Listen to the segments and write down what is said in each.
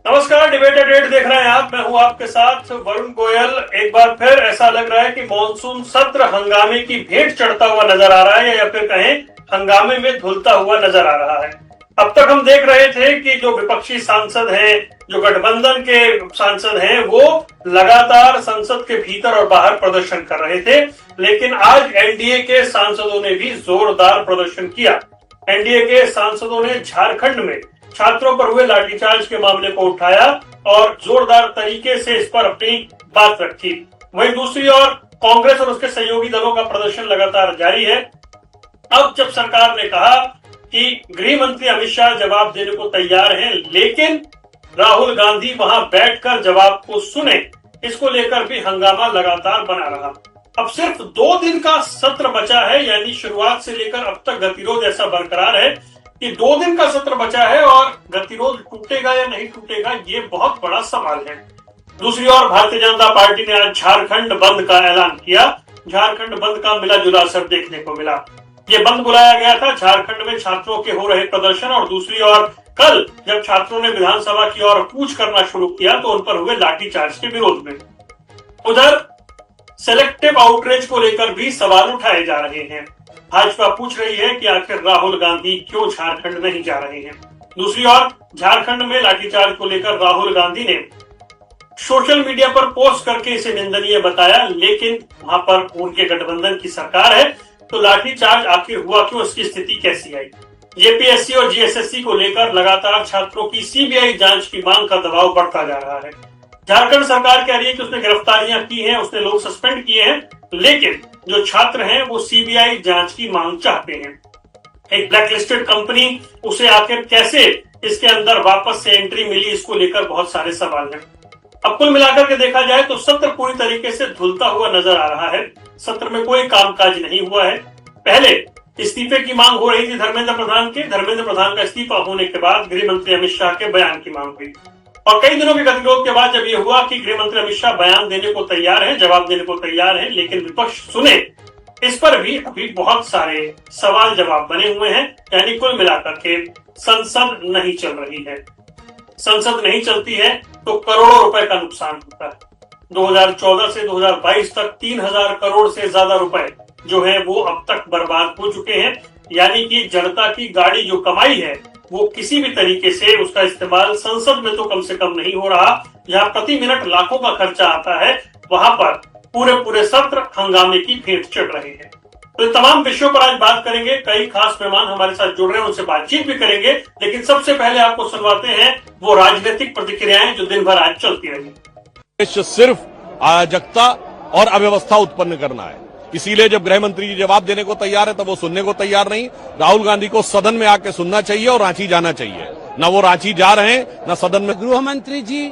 नमस्कार, debate date देख रहे हैं आप। मैं हूं आपके साथ वरुण गोयल। एक बार फिर ऐसा लग रहा है कि मॉनसून सत्र हंगामे की भेंट चढ़ता हुआ नजर आ रहा है या फिर कहें हंगामे में धुलता हुआ नजर आ रहा है। अब तक हम देख रहे थे कि जो विपक्षी सांसद हैं, जो गठबंधन के सांसद हैं, वो लगातार संसद के भीतर और बाहर प्रदर्शन कर रहे थे, लेकिन आज एनडीए के सांसदों ने भी जोरदार प्रदर्शन किया। एनडीए के सांसदों ने झारखंड में छात्रों पर हुए लाठीचार्ज के मामले को उठाया और जोरदार तरीके से इस पर अपनी बात रखी। वहीं दूसरी ओर कांग्रेस और उसके सहयोगी दलों का प्रदर्शन लगातार जारी है। अब जब सरकार ने कहा कि गृह मंत्री अमित शाह जवाब देने को तैयार हैं, लेकिन राहुल गांधी वहां बैठकर जवाब को सुने, इसको लेकर भी हंगामा लगातार बना रहा। अब सिर्फ 2 दिन का सत्र बचा है, यानी शुरुआत से लेकर अब तक गतिरोध ऐसा बरकरार है कि 2 दिन का सत्र बचा है और गतिरोध टूटेगा या नहीं टूटेगा, ये बहुत बड़ा सवाल है। दूसरी ओर भारतीय जनता पार्टी ने आज झारखंड बंद का ऐलान किया। झारखंड बंद का मिला जुला असर देखने को मिला। ये बंद बुलाया गया था झारखंड में छात्रों के हो रहे प्रदर्शन, और दूसरी ओर कल जब छात्रों ने विधानसभा की ओर कूच करना शुरू किया तो उन पर हुए लाठीचार्ज के विरोध में। उधर सेलेक्टिव आउटरीच को लेकर भी सवाल उठाए जा रहे हैं। भाजपा पूछ रही है कि आखिर राहुल गांधी क्यों झारखंड नहीं जा रहे हैं। दूसरी ओर झारखंड में लाठीचार्ज को लेकर राहुल गांधी ने सोशल मीडिया पर पोस्ट करके इसे निंदनीय बताया, लेकिन वहां पर उनके गठबंधन की सरकार है, तो लाठीचार्ज आखिर हुआ क्यों, इसकी स्थिति कैसी आई। जेपीएससी और जीएसएससी को लेकर लगातार छात्रों की सीबीआई जांच की मांग का दबाव बढ़ता जा रहा है। झारखंड सरकार कह रही है कि उसने गिरफ्तारियां की हैं, उसने लोग सस्पेंड किए हैं, लेकिन जो छात्र हैं वो सीबीआई जांच की मांग चाहते हैं। एक ब्लैकलिस्टेड कंपनी, उसे आखिर कैसे इसके अंदर वापस से एंट्री मिली, इसको लेकर बहुत सारे सवाल हैं। अब कुल मिलाकर के देखा जाए तो सत्र पूरी तरीके से धुलता हुआ नजर आ रहा है। सत्र में कोई कामकाज नहीं हुआ है। पहले इस्तीफे की मांग हो रही थी धर्मेंद्र प्रधान का इस्तीफा होने के बाद गृह मंत्री अमित शाह के बयान की मांग हुई, और कई दिनों के गतिरोध के बाद जब ये हुआ कि गृह मंत्री अमित शाह बयान देने को तैयार है, जवाब देने को तैयार है, लेकिन विपक्ष सुने, इस पर भी अभी बहुत सारे सवाल जवाब बने हुए हैं। यानी कुल मिलाकर के संसद नहीं चल रही है। संसद नहीं चलती है तो करोड़ों रुपए का नुकसान होता है। 2014 से 2022 तक 3000 करोड़ से ज्यादा रुपए जो है वो अब तक बर्बाद हो चुके हैं। यानी कि जनता की गाड़ी जो कमाई है वो किसी भी तरीके से उसका इस्तेमाल संसद में तो कम से कम नहीं हो रहा। जहां प्रति मिनट लाखों का खर्चा आता है, वहां पर पूरे सत्र हंगामे की भेंट चढ़ रहे हैं। तो इन तमाम विषयों पर आज बात करेंगे। कई खास मेहमान हमारे साथ जुड़ रहे हैं, उनसे बातचीत भी करेंगे, लेकिन सबसे पहले आपको सुनवाते हैं वो राजनीतिक प्रतिक्रियाएं जो दिन भर आज चलती रही। सिर्फ अराजकता और अव्यवस्था उत्पन्न करना है, इसीलिए जब गृह मंत्री जी जवाब देने को तैयार है तब वो सुनने को तैयार नहीं। राहुल गांधी को सदन में आके सुनना चाहिए और रांची जाना चाहिए। न वो रांची जा रहे हैं, न सदन में। गृह मंत्री जी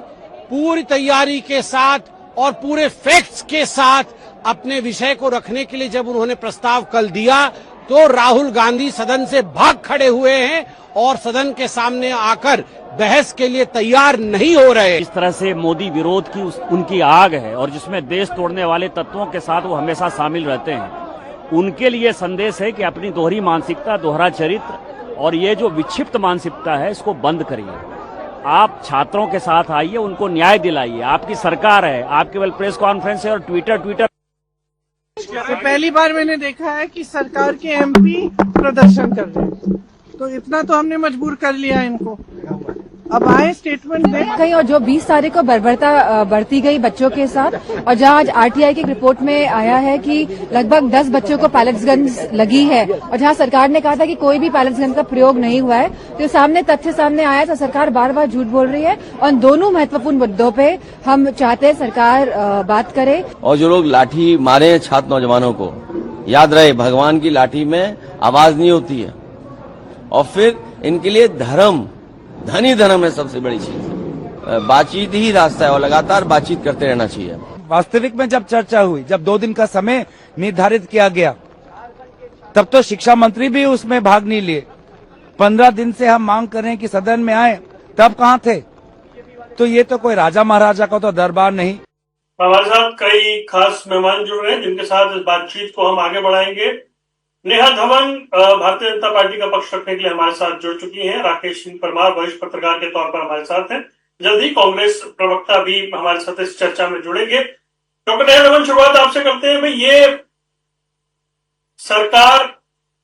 पूरी तैयारी के साथ और पूरे फैक्ट्स के साथ अपने विषय को रखने के लिए जब उन्होंने प्रस्ताव कल दिया तो राहुल गांधी सदन से भाग खड़े हुए हैं और सदन के सामने आकर बहस के लिए तैयार नहीं हो रहे। इस तरह से मोदी विरोध की उनकी आग है, और जिसमें देश तोड़ने वाले तत्वों के साथ वो हमेशा शामिल रहते हैं। उनके लिए संदेश है कि अपनी दोहरी मानसिकता, दोहरा चरित्र और ये जो विक्षिप्त मानसिकता है, इसको बंद करिए। आप छात्रों के साथ आइए, उनको न्याय दिलाइए। आपकी सरकार है, आप केवल प्रेस कॉन्फ्रेंस है और ट्विटर। तो पहली बार मैंने देखा है कि सरकार के एमपी प्रदर्शन कर रहे हैं, तो इतना तो हमने मजबूर कर लिया इनको। अब आए स्टेटमेंट दें कहीं, और जो 20 तारीख को बर्बरता बरती गई बच्चों के साथ, और जहां आज आरटीआई की रिपोर्ट में आया है कि लगभग 10 बच्चों को पैलेट्स गन लगी है, और जहां सरकार ने कहा था कि कोई भी पैलेट्स गन का प्रयोग नहीं हुआ है, तो सामने तथ्य सामने आया। तो सरकार बार बार झूठ बोल रही है, और दोनों महत्वपूर्ण मुद्दों पे हम चाहते हैं सरकार बात करे। और जो लोग लाठी मारे हैं छात्र नौजवानों को, याद रहे भगवान की लाठी में आवाज नहीं होती है। और फिर इनके लिए धर्म है सबसे बड़ी चीज। बातचीत ही रास्ता है और लगातार बातचीत करते रहना चाहिए। वास्तविक में जब चर्चा हुई, जब 2 दिन का समय निर्धारित किया गया, तब तो शिक्षा मंत्री भी उसमें भाग नहीं लिए। 15 दिन से हम मांग कर रहे हैं कि सदन में आए, तब कहाँ थे? तो ये तो कोई राजा महाराजा का तो दरबार नहीं। हमारे साथ कई खास मेहमान जुड़ रहे हैं जिनके साथ इस बातचीत को हम आगे बढ़ाएंगे। नेहा धवन भारतीय जनता पार्टी का पक्ष रखने के लिए हमारे साथ जुड़ चुकी हैं। राकेश सिंह परमार वरिष्ठ पत्रकार के तौर पर हमारे साथ हैं। जल्द ही कांग्रेस प्रवक्ता भी हमारे साथ इस चर्चा में जुड़ेंगे। डॉक्टर दयाल रमन, शुरुआत आपसे करते हैं। भाई, ये सरकार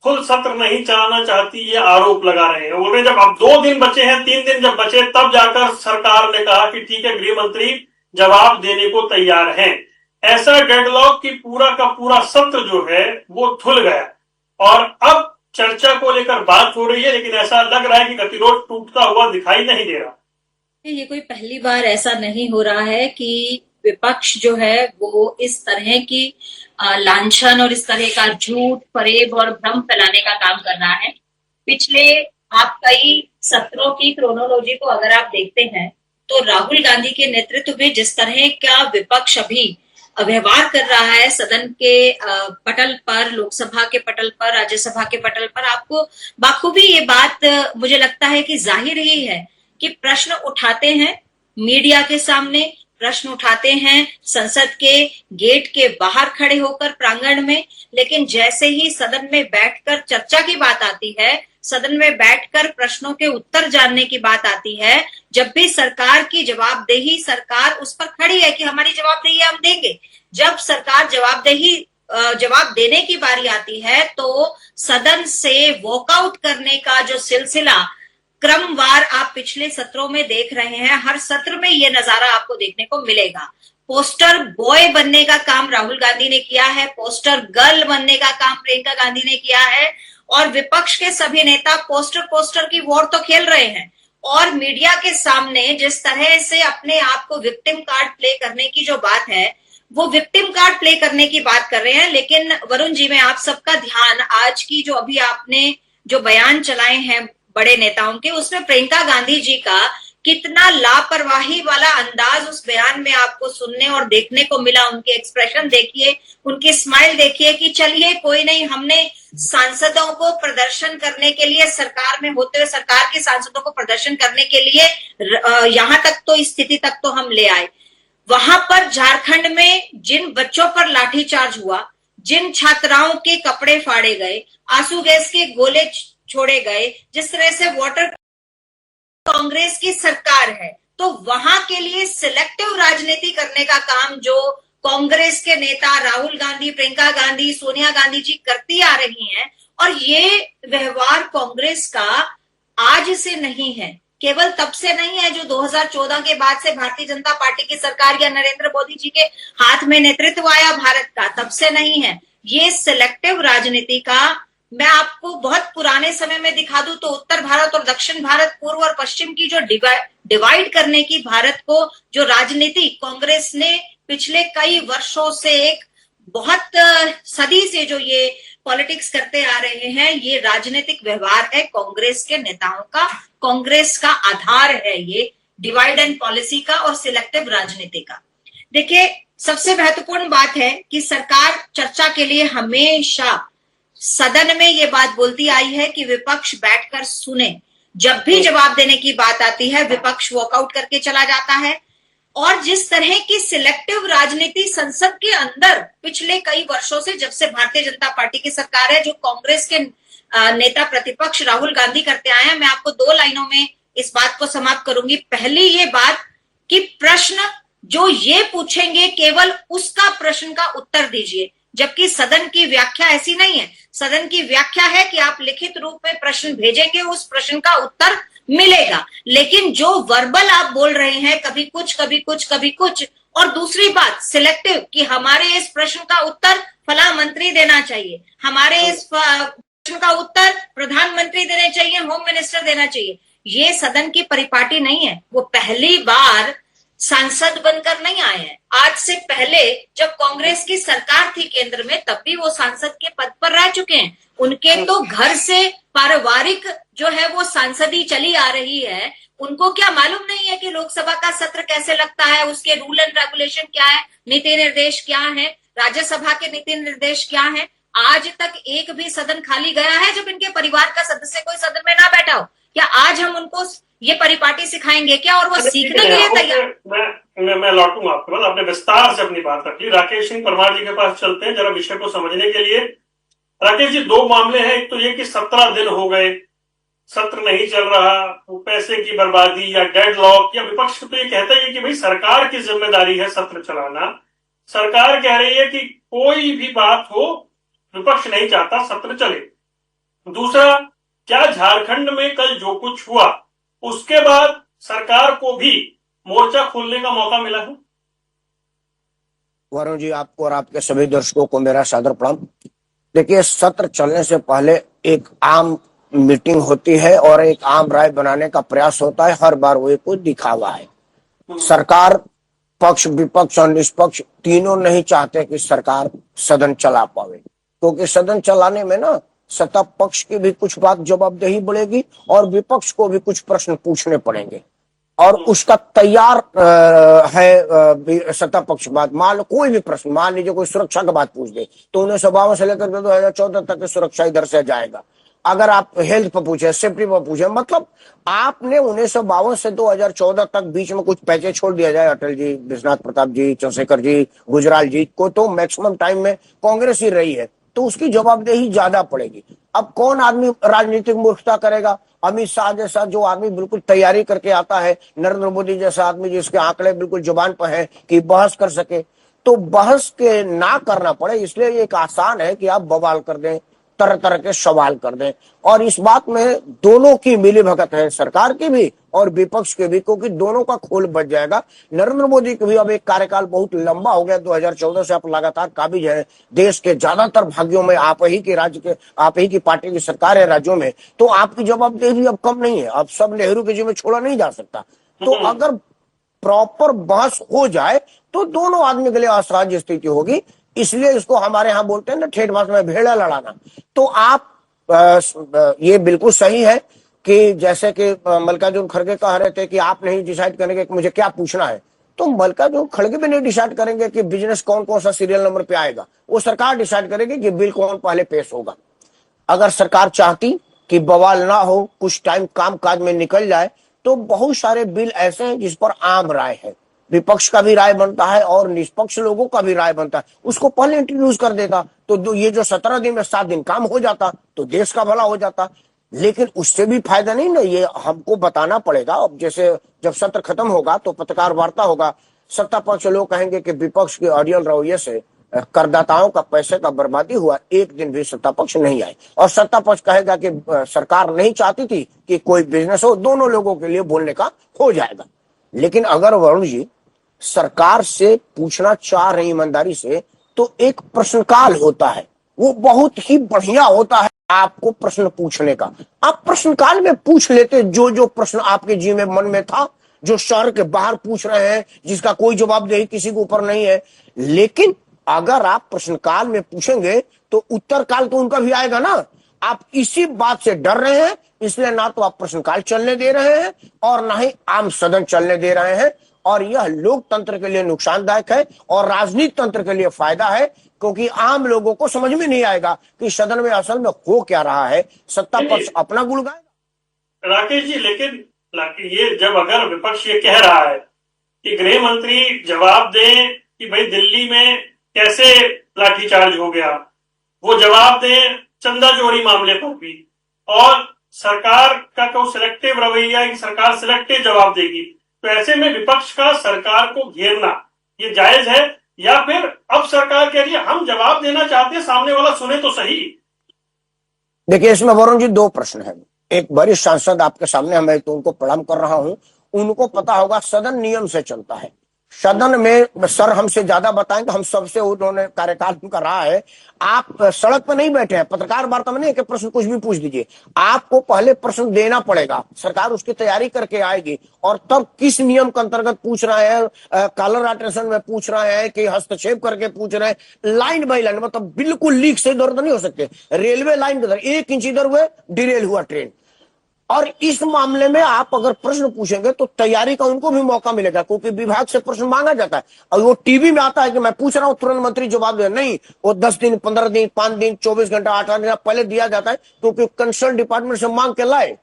फुल सत्र नहीं चलाना चाहती, ये आरोप लगा रहे हैं। बोल रहे जब अब 2 दिन बचे हैं, 3 दिन जब बचे, तब जाकर सरकार ने कहा कि ठीक है, गृह मंत्री जवाब देने को तैयार हैं। ऐसा डेडलॉक कि पूरा का पूरा सत्र जो है वो धुल गया और अब चर्चा को लेकर बात हो रही है, लेकिन ऐसा लग रहा है कि गतिरोध टूटता हुआ दिखाई नहीं दे रहा। ये कोई पहली बार ऐसा नहीं हो रहा है कि विपक्ष जो है वो इस तरह की लांछन और इस तरह का झूठ, फरेब और भ्रम फैलाने का काम कर रहा है। पिछले आप कई सत्रों की क्रोनोलॉजी को अगर आप देखते हैं तो राहुल गांधी के नेतृत्व में जिस तरह का विपक्ष अभी व्यवहार कर रहा है सदन के पटल पर, लोकसभा के पटल पर, राज्यसभा के पटल पर, आपको बाखूबी ये बात मुझे लगता है कि जाहिर ही है कि प्रश्न उठाते हैं मीडिया के सामने, प्रश्न उठाते हैं संसद के गेट के बाहर खड़े होकर प्रांगण में, लेकिन जैसे ही सदन में बैठकर चर्चा की बात आती है, सदन में बैठकर प्रश्नों के उत्तर जानने की बात आती है, जब भी सरकार की जवाबदेही, सरकार उस पर खड़ी है कि हमारी जवाबदेही हम देंगे, जब सरकार जवाब देने की बारी आती है तो सदन से वॉकआउट करने का जो सिलसिला क्रमवार आप पिछले सत्रों में देख रहे हैं, हर सत्र में ये नजारा आपको देखने को मिलेगा। पोस्टर बॉय बनने का काम राहुल गांधी ने किया है, पोस्टर गर्ल बनने का काम प्रियंका गांधी ने किया है, और विपक्ष के सभी नेता पोस्टर की वॉर तो खेल रहे हैं। और मीडिया के सामने जिस तरह से अपने आप को विक्टिम कार्ड प्ले करने की जो बात है, वो विक्टिम कार्ड प्ले करने की बात कर रहे हैं। लेकिन वरुण जी, मैं आप सबका ध्यान आज की जो अभी आपने जो बयान चलाए हैं बड़े नेताओं के, उसमें प्रियंका गांधी जी का कितना लापरवाही वाला अंदाज उस बयान में आपको सुनने और देखने को मिला। उनके एक्सप्रेशन देखिए, उनकी स्माइल देखिए कि चलिए कोई नहीं, हमने सांसदों को प्रदर्शन करने के लिए, सरकार में होते हुए सरकार के सांसदों को प्रदर्शन करने के लिए यहां तक तो, इस स्थिति तक तो हम ले आए। वहां पर झारखंड में जिन बच्चों पर लाठीचार्ज हुआ, जिन छात्राओं के कपड़े फाड़े गए, आंसू गैस के गोले छोड़े गए, जिस तरह से वाटर, कांग्रेस की सरकार है, तो वहां के लिए सिलेक्टिव राजनीति करने का काम जो कांग्रेस के नेता राहुल गांधी, प्रियंका गांधी, सोनिया गांधी जी करती आ रही हैं, और ये व्यवहार कांग्रेस का आज से नहीं है, केवल तब से नहीं है जो 2014 के बाद से भारतीय जनता पार्टी की सरकार या नरेंद्र मोदी जी के हाथ में नेतृत्व आया भारत का, तब से नहीं है। ये सिलेक्टिव राजनीति का, मैं आपको बहुत पुराने समय में दिखा दूं तो उत्तर भारत और दक्षिण भारत, पूर्व और पश्चिम की जो डिवाइड करने की भारत को जो राजनीति कांग्रेस ने पिछले कई वर्षों से, एक बहुत सदी से जो ये पॉलिटिक्स करते आ रहे हैं, ये राजनीतिक व्यवहार है कांग्रेस के नेताओं का, कांग्रेस का आधार है ये डिवाइड एंड पॉलिसी का और सिलेक्टिव राजनीति का। देखिए, सबसे महत्वपूर्ण बात है कि सरकार चर्चा के लिए हमेशा सदन में ये बात बोलती आई है कि विपक्ष बैठकर सुने। जब भी जवाब देने की बात आती है, विपक्ष वॉकआउट करके चला जाता है। और जिस तरह की सिलेक्टिव राजनीति संसद के अंदर पिछले कई वर्षों से, जब से भारतीय जनता पार्टी की सरकार है, जो कांग्रेस के नेता प्रतिपक्ष राहुल गांधी करते आए हैं, मैं आपको 2 लाइनों में इस बात को समाप्त करूंगी। पहली ये बात कि प्रश्न जो ये पूछेंगे, केवल उसका प्रश्न का उत्तर दीजिए, जबकि सदन की व्याख्या ऐसी नहीं है। सदन की व्याख्या है कि आप लिखित रूप में प्रश्न भेजेंगे, उस प्रश्न का उत्तर मिलेगा। लेकिन जो वर्बल आप बोल रहे हैं, कभी कुछ कभी कुछ कभी कुछ, और दूसरी बात सिलेक्टिव कि हमारे इस प्रश्न का उत्तर फला मंत्री देना चाहिए, हमारे इस प्रश्न का उत्तर प्रधानमंत्री देने चाहिए, होम मिनिस्टर देना चाहिए, ये सदन की परिपाटी नहीं है। वो पहली बार सांसद बनकर नहीं आए हैं। आज से पहले जब कांग्रेस की सरकार थी केंद्र में, तब भी वो सांसद के पद पर रह चुके हैं। उनके तो घर से पारिवारिक जो है वो सांसदी चली आ रही है। उनको क्या मालूम नहीं है कि लोकसभा का सत्र कैसे लगता है, उसके रूल एंड रेगुलेशन क्या है, नीति निर्देश क्या है, राज्यसभा के नीति निर्देश क्या है। आज तक एक भी सदन खाली गया है जब इनके परिवार का सदस्य कोई सदन में ना बैठा हो? क्या आज हम उनको ये परिपाटी सिखाएंगे क्या, और वो सीखने के लिए तैयार? मैं लौटूंगा आपके पास, आपने विस्तार से अपनी बात रखी। राकेश सिंह परमार जी के पास चलते हैं जरा विषय को समझने के लिए। राकेश जी, 2 मामले हैं। एक तो ये कि 17 दिन हो गए सत्र नहीं चल रहा, वो पैसे की बर्बादी या डेडलॉक, या विपक्ष तो ये कहता ही है कि भाई सरकार की जिम्मेदारी है सत्र चलाना। सरकार कह रही है कि कोई भी बात हो, विपक्ष नहीं चाहता सत्र चले। दूसरा, क्या झारखंड में कल जो कुछ हुआ उसके बाद सरकार को भी मोर्चा खोलने का मौका मिला है? वरुण जी, आपको और आपके सभी दर्शकों को मेरा सादर प्रणाम। देखिए, सत्र चलने से पहले एक आम मीटिंग होती है और एक आम राय बनाने का प्रयास होता है। हर बार वो एक कोई दिखावा है। सरकार पक्ष, विपक्ष और निष्पक्ष तीनों नहीं चाहते कि सरकार सदन चला पावे, क्योंकि सदन चलाने में ना सत्ता पक्ष की भी कुछ बात जवाबदेही बढ़ेगी और विपक्ष को भी कुछ प्रश्न पूछने पड़ेंगे, और उसका तैयार है सत्ता पक्ष बात। मान लो कोई भी प्रश्न, मान लीजिए कोई सुरक्षा की बात पूछ दे तो 1952 से लेकर 2014 तक की सुरक्षा इधर से जाएगा। अगर आप हेल्थ पर पूछे, सेफ्टी पर पूछे, मतलब आपने 1952 से 2014 तक बीच में कुछ पैसे छोड़ दिया जाए, अटल जी, विश्वनाथ प्रताप जी, चंद्रशेखर जी, गुजराल जी को, तो मैक्सिमम टाइम में कांग्रेस ही रही है, तो उसकी जवाबदेही ज्यादा पड़ेगी। अब कौन आदमी राजनीतिक मूर्खता करेगा? अमित शाह जैसा जो आदमी बिल्कुल तैयारी करके आता है, नरेंद्र मोदी जैसा आदमी जिसके आंकड़े बिल्कुल जुबान पर है कि बहस कर सके, तो बहस के ना करना पड़े, इसलिए एक आसान है कि आप बवाल कर दें, तरह तरह के सवाल कर दें। और इस बात में दोनों की मिली भगत है, सरकार की भी और विपक्ष के भी, क्योंकि दोनों का खोल बच जाएगा। नरेंद्र मोदी के भी अब एक कार्यकाल बहुत लंबा हो गया, 2014 से आप लगातार काबिज है। देश के ज्यादातर भाग्यों में आप ही के राज्य के, आप ही की पार्टी की सरकार है राज्यों में, तो आपकी जवाबदेही अब कम नहीं है। अब सब नेहरू के जिम्मे छोड़ा नहीं जा सकता। तो अगर प्रॉपर बहस हो जाए तो दोनों आदमी के लिए असहज स्थिति होगी। इसलिए इसको हमारे यहाँ बोलते हैं ना, ठेठ भाषा में भेड़ा लड़ाना। तो आप ये बिल्कुल सही है कि जैसे कि मल्लिकार्जुन खड़गे कह रहे थे कि आप नहीं डिसाइड करेंगे कि मुझे क्या पूछना है, तो मल्लिकार्जुन खड़गे भी नहीं डिसाइड करेंगे कि बिजनेस कौन कौन सा सीरियल नंबर पे आएगा। वो सरकार डिसाइड करेगी कि बिल कौन पहले पेश होगा। अगर सरकार चाहती कि बवाल ना हो, कुछ टाइम काम काज में निकल जाए, तो बहुत सारे बिल ऐसे हैं जिस पर आम राय है, विपक्ष का भी राय बनता है और निष्पक्ष लोगों का भी राय बनता है, उसको पहले इंट्रोड्यूस कर देता तो ये जो 17 दिन में 7 दिन काम हो जाता तो देश का भला हो जाता। लेकिन उससे भी फायदा नहीं ना, ये हमको बताना पड़ेगा। अब जैसे जब सत्र खत्म होगा तो पत्रकार वार्ता होगा, सत्ता पक्ष लोग कहेंगे कि विपक्ष के अड़ियल रवैये से करदाताओं का पैसे का बर्बादी हुआ, एक दिन भी सत्ता पक्ष नहीं आए। और सत्ता पक्ष कहेगा कि सरकार नहीं चाहती थी कि कोई बिजनेस हो, दोनों लोगों के लिए बोलने का हो जाएगा। लेकिन अगर वरुण जी सरकार से पूछना चाह रही ईमानदारी से, तो एक प्रश्नकाल होता है, वो बहुत ही बढ़िया होता है आपको प्रश्न पूछने का। आप प्रश्नकाल में पूछ लेते जो प्रश्न आपके जी में मन में था, जो शहर के बाहर पूछ रहे हैं, जिसका कोई जवाबदेही किसी के ऊपर नहीं है। लेकिन अगर आप प्रश्नकाल में पूछेंगे तो उत्तर काल तो उनका भी आएगा ना। आप इसी बात से डर रहे हैं, इसलिए ना तो आप प्रश्नकाल चलने दे रहे हैं और ना ही आम सदन चलने दे रहे हैं। और यह लोकतंत्र के लिए नुकसानदायक है और राजनीति तंत्र के लिए फायदा है, क्योंकि आम लोगों को समझ में नहीं आएगा कि सदन में असल में हो क्या रहा है। सत्ता पक्ष अपना गुण गाएगा। राकेश जी, लेकिन ये जब अगर विपक्ष ये कह रहा है कि गृह मंत्री जवाब दें कि भाई दिल्ली में कैसे लाठीचार्ज हो गया, वो जवाब दें चंदा चोरी मामले पर भी, और सरकार का कोई सिलेक्टिव रवैया कि सरकार सिलेक्टिव जवाब देगी, तो ऐसे में विपक्ष का सरकार को घेरना ये जायज है, या फिर अब सरकार कह रही है हम जवाब देना चाहते हैं, सामने वाला सुने तो सही? देखिए, इसमें वरुण जी 2 प्रश्न है। एक वरिष्ठ सांसद आपके सामने, मैं तो उनको प्रणाम कर रहा हूं, उनको पता होगा सदन नियम से चलता है। सदन में सर हमसे ज्यादा बताएंगे, हम सबसे उन्होंने कार्यकाल उनका रहा है। आप सड़क पर नहीं बैठे हैं, पत्रकार वार्ता में नहीं कि प्रश्न कुछ भी पूछ दीजिए, आपको पहले प्रश्न देना पड़ेगा, सरकार उसकी तैयारी करके आएगी, और तब किस नियम के अंतर्गत पूछ रहे हैं, कॉलर अटेंशन में पूछ रहे हैं कि हस्तक्षेप करके पूछ रहे हैं, लाइन बाई लाइन, मतलब बिल्कुल लीक से इधर नहीं हो सकते। रेलवे लाइन के इधर 1 इंच इधर हुए, डिरेल हुआ ट्रेन। और इस मामले में आप अगर प्रश्न पूछेंगे तो तैयारी का उनको भी मौका मिलेगा, क्योंकि विभाग से प्रश्न मांगा जाता है। और वो टीवी में आता है कि मैं पूछ रहा हूं, तुरंत मंत्री जवाब दे, नहीं, वो 10 दिन, 15 दिन, 5 दिन, 24 घंटा, 8 घंटा पहले दिया जाता है, क्योंकि कंसर्न डिपार्टमेंट से मांग के लाए।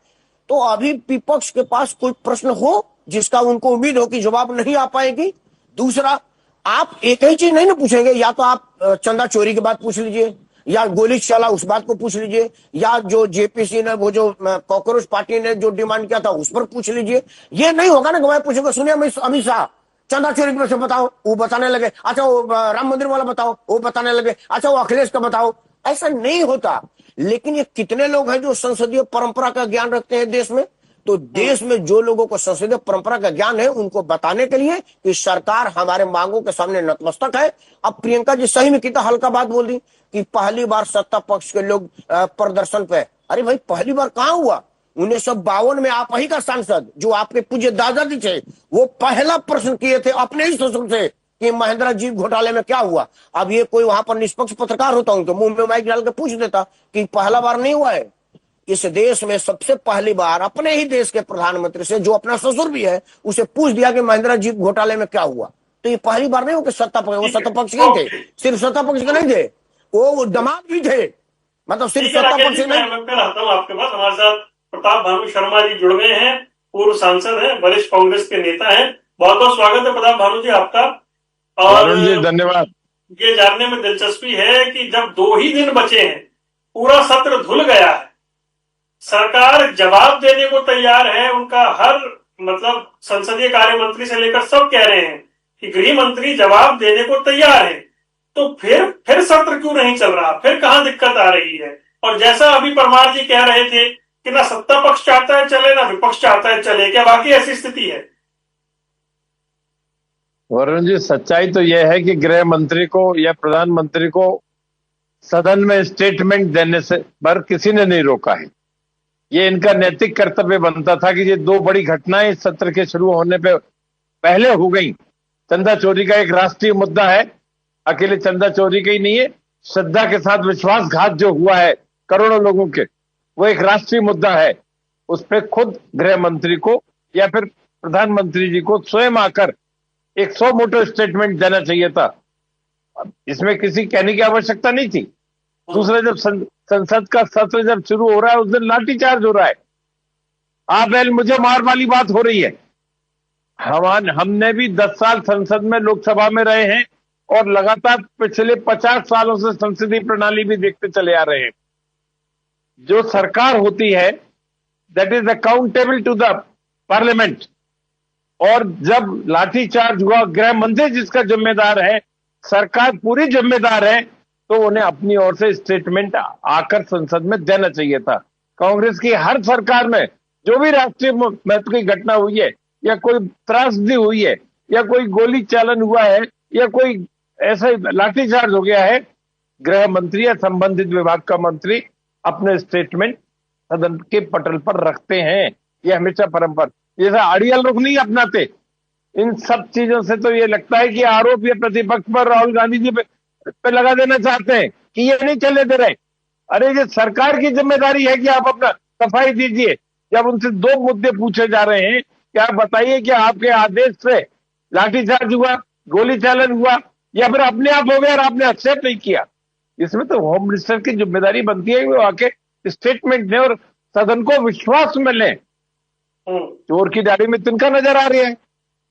तो अभी विपक्ष के पास कोई प्रश्न हो जिसका उनको उम्मीद हो कि जवाब नहीं आ पाएगी। दूसरा, आप एक ही चीज नहीं ना पूछेंगे, या तो आप चंदा चोरी की बात पूछ लीजिए, या गोली चला उस बात को पूछ लीजिए, या जो जेपीसी ने वो जो कॉकरोच पार्टी ने जो डिमांड किया था उस पर पूछ लीजिए। ये नहीं होगा ना कि मैं पूछूंगा सुनिए अमित शाह चंदा चोरी पर से बताओ, वो बताने लगे, अच्छा वो राम मंदिर वाला बताओ, वो बताने लगे, अच्छा वो अखिलेश का बताओ। ऐसा नहीं होता। लेकिन ये कितने लोग हैं जो संसदीय परंपरा का ज्ञान रखते हैं देश में? तो देश में जो लोगों को संसदीय परंपरा का ज्ञान है उनको बताने के लिए कि सरकार हमारे मांगों के सामने नतमस्तक है। अब प्रियंका जी सही में कितना हल्का बात बोल दी कि पहली बार सत्ता पक्ष के लोग प्रदर्शन पे। अरे भाई पहली बार कहां हुआ? 1952 में आप ही का सांसद जो आपके पूज्य दादाजी थे वो पहला प्रश्न किए थे अपने ही ससुर से कि महेंद्रा जीप घोटाले में क्या हुआ। अब ये कोई वहां पर निष्पक्ष पत्रकार होता उनके मुंह में माइक डाल के पूछ देता कि पहला बार नहीं हुआ है। इस देश में सबसे पहली बार अपने ही देश के प्रधानमंत्री से जो अपना ससुर भी है उसे पूछ दिया कि महेंद्रा जीप घोटाले में क्या हुआ। तो ये पहली बार नहीं हो कि सत्ता पक्ष, वो सत्ता पक्ष के थे, सिर्फ सत्ता पक्ष के नहीं थे, वो दामाद भी थे, मतलब सिर्फ सत्ता पक्ष नहीं। मैं फिर आता हूँ आपके पास। हमारे साथ प्रताप भानु शर्मा जी जुड़ गए हैं, पूर्व सांसद हैं, वरिष्ठ कांग्रेस के नेता हैं। बहुत बहुत स्वागत है प्रताप भानु जी आपका। और जी धन्यवाद। ये जानने में दिलचस्पी है कि जब 2 ही दिन बचे हैं, पूरा सत्र धुल गया है, सरकार जवाब देने को तैयार है। उनका हर मतलब संसदीय कार्य मंत्री से लेकर सब कह रहे हैं कि गृह मंत्री जवाब देने को तैयार है, तो फिर सत्र क्यों नहीं चल रहा? फिर कहां दिक्कत आ रही है? और जैसा अभी परमार जी कह रहे थे कि ना सत्ता पक्ष चाहता है चले ना विपक्ष चाहता है चले, क्या वाकई ऐसी स्थिति है? वरुण जी सच्चाई तो यह है कि गृह मंत्री को या प्रधानमंत्री को सदन में स्टेटमेंट देने से पर किसी ने नहीं रोका है। ये इनका नैतिक कर्तव्य बनता था कि ये 2 बड़ी घटनाएं इस सत्र के शुरू होने पे पहले हो गई। चंदा चोरी का एक राष्ट्रीय मुद्दा है, अकेले चंदा चोरी का ही नहीं है, श्रद्धा के साथ विश्वासघात जो हुआ है करोड़ों लोगों के, वो एक राष्ट्रीय मुद्दा है। उस पर खुद गृह मंत्री को या फिर प्रधानमंत्री जी को स्वयं आकर एक 100 मोटो स्टेटमेंट देना चाहिए था। इसमें किसी कहने की आवश्यकता नहीं थी। दूसरा, जब संसद का सत्र जब शुरू हो रहा है उस दिन लाठीचार्ज हो रहा है, आप मुझे मार वाली बात हो रही है। हमने भी 10 साल संसद में लोकसभा में रहे हैं और लगातार पिछले 50 सालों से संसदीय प्रणाली भी देखते चले आ रहे हैं। जो सरकार होती है that is accountable to the parliament, और जब लाठीचार्ज हुआ, गृह मंत्री जिसका जिम्मेदार है, सरकार पूरी जिम्मेदार है, तो उन्हें अपनी ओर से स्टेटमेंट आकर संसद में देना चाहिए था। कांग्रेस की हर सरकार में जो भी राष्ट्रीय महत्व की घटना हुई है या कोई त्रासदी हुई है या कोई गोली चालन हुआ है या कोई ऐसा लाठीचार्ज हो गया है, गृह मंत्री या संबंधित विभाग का मंत्री अपने स्टेटमेंट सदन के पटल पर रखते हैं। ये हमेशा परंपरा, जैसा अड़ियल रुख नहीं अपनाते। इन सब चीजों से तो ये लगता है कि आरोप ये प्रतिपक्ष पर, राहुल गांधी जी पे लगा देना चाहते हैं कि ये नहीं चले दे रहे। अरे ये सरकार की जिम्मेदारी है कि आप अपना सफाई दीजिए। जब उनसे 2 मुद्दे पूछे जा रहे हैं कि आप बताइए कि आपके आदेश से लाठीचार्ज हुआ, गोली चालन हुआ, या फिर अपने आप हो गया और आपने एक्सेप्ट नहीं किया। इसमें तो होम मिनिस्टर की जिम्मेदारी बनती है कि वो आके स्टेटमेंट दें और सदन को विश्वास में लें। चोर की दाढ़ी में तिनका नजर आ रही है,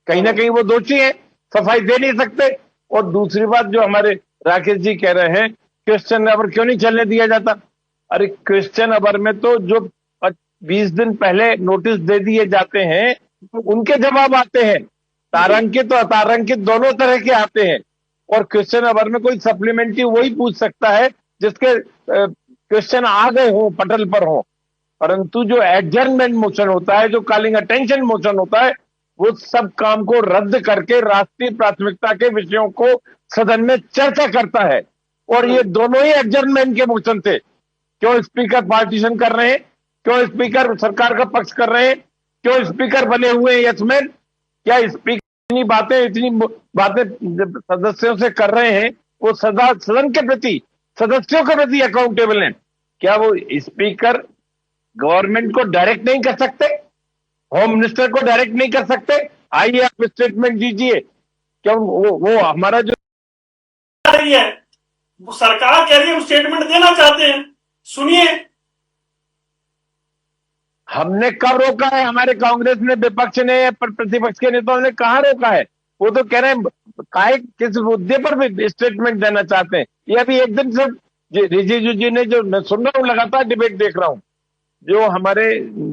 कहीं ना कहीं वो दोषी है, सफाई दे नहीं सकते। और दूसरी बात जो हमारे राकेश जी कह रहे हैं, क्वेश्चन अवर क्यों नहीं चलने दिया जाता? अरे क्वेश्चन अवर में तो जो 20 दिन पहले नोटिस दे दिए जाते हैं उनके जवाब आते हैं, तारांकित और अतारांकित दोनों तरह के आते हैं। और क्वेश्चन अवर में कोई सप्लीमेंट्री वही पूछ सकता है जिसके क्वेश्चन आ गए हों, पटल पर हों। परंतु जो एडजर्नमेंट मोशन होता है, जो कॉलिंग अटेंशन मोशन होता है, वो सब काम को रद्द करके राष्ट्रीय प्राथमिकता के विषयों को सदन में चर्चा करता है। और ये दोनों ही एडजर्नमेंट के मोशन थे। क्यों स्पीकर पार्टीशन कर रहे हैं? क्यों स्पीकर सरकार का पक्ष कर रहे हैं? क्यों स्पीकर बने हुए हैं यसमैन? क्या स्पीकर इतनी बातें सदस्यों से कर रहे हैं, वो सदा सदन के प्रति, सदस्यों के प्रति अकाउंटेबल हैं? क्या वो स्पीकर गवर्नमेंट को डायरेक्ट नहीं कर सकते? होम मिनिस्टर को डायरेक्ट नहीं कर सकते? आइए आप स्टेटमेंट दीजिए। क्यों वो हमारा जो रही है, वो सरकार कह रही है, हम स्टेटमेंट देना चाहते हैं, सुनिए। हमने कब रोका है? हमारे कांग्रेस ने, विपक्ष ने, प्रतिपक्ष के नेताओं ने कहां रोका है? वो तो कह रहे हैं किस मुद्दे पर भी स्टेटमेंट देना चाहते हैं। ये अभी एक दिन से रिजिजू जी ने, जो मैं सुन रहा हूँ लगातार डिबेट देख रहा हूँ, जो हमारे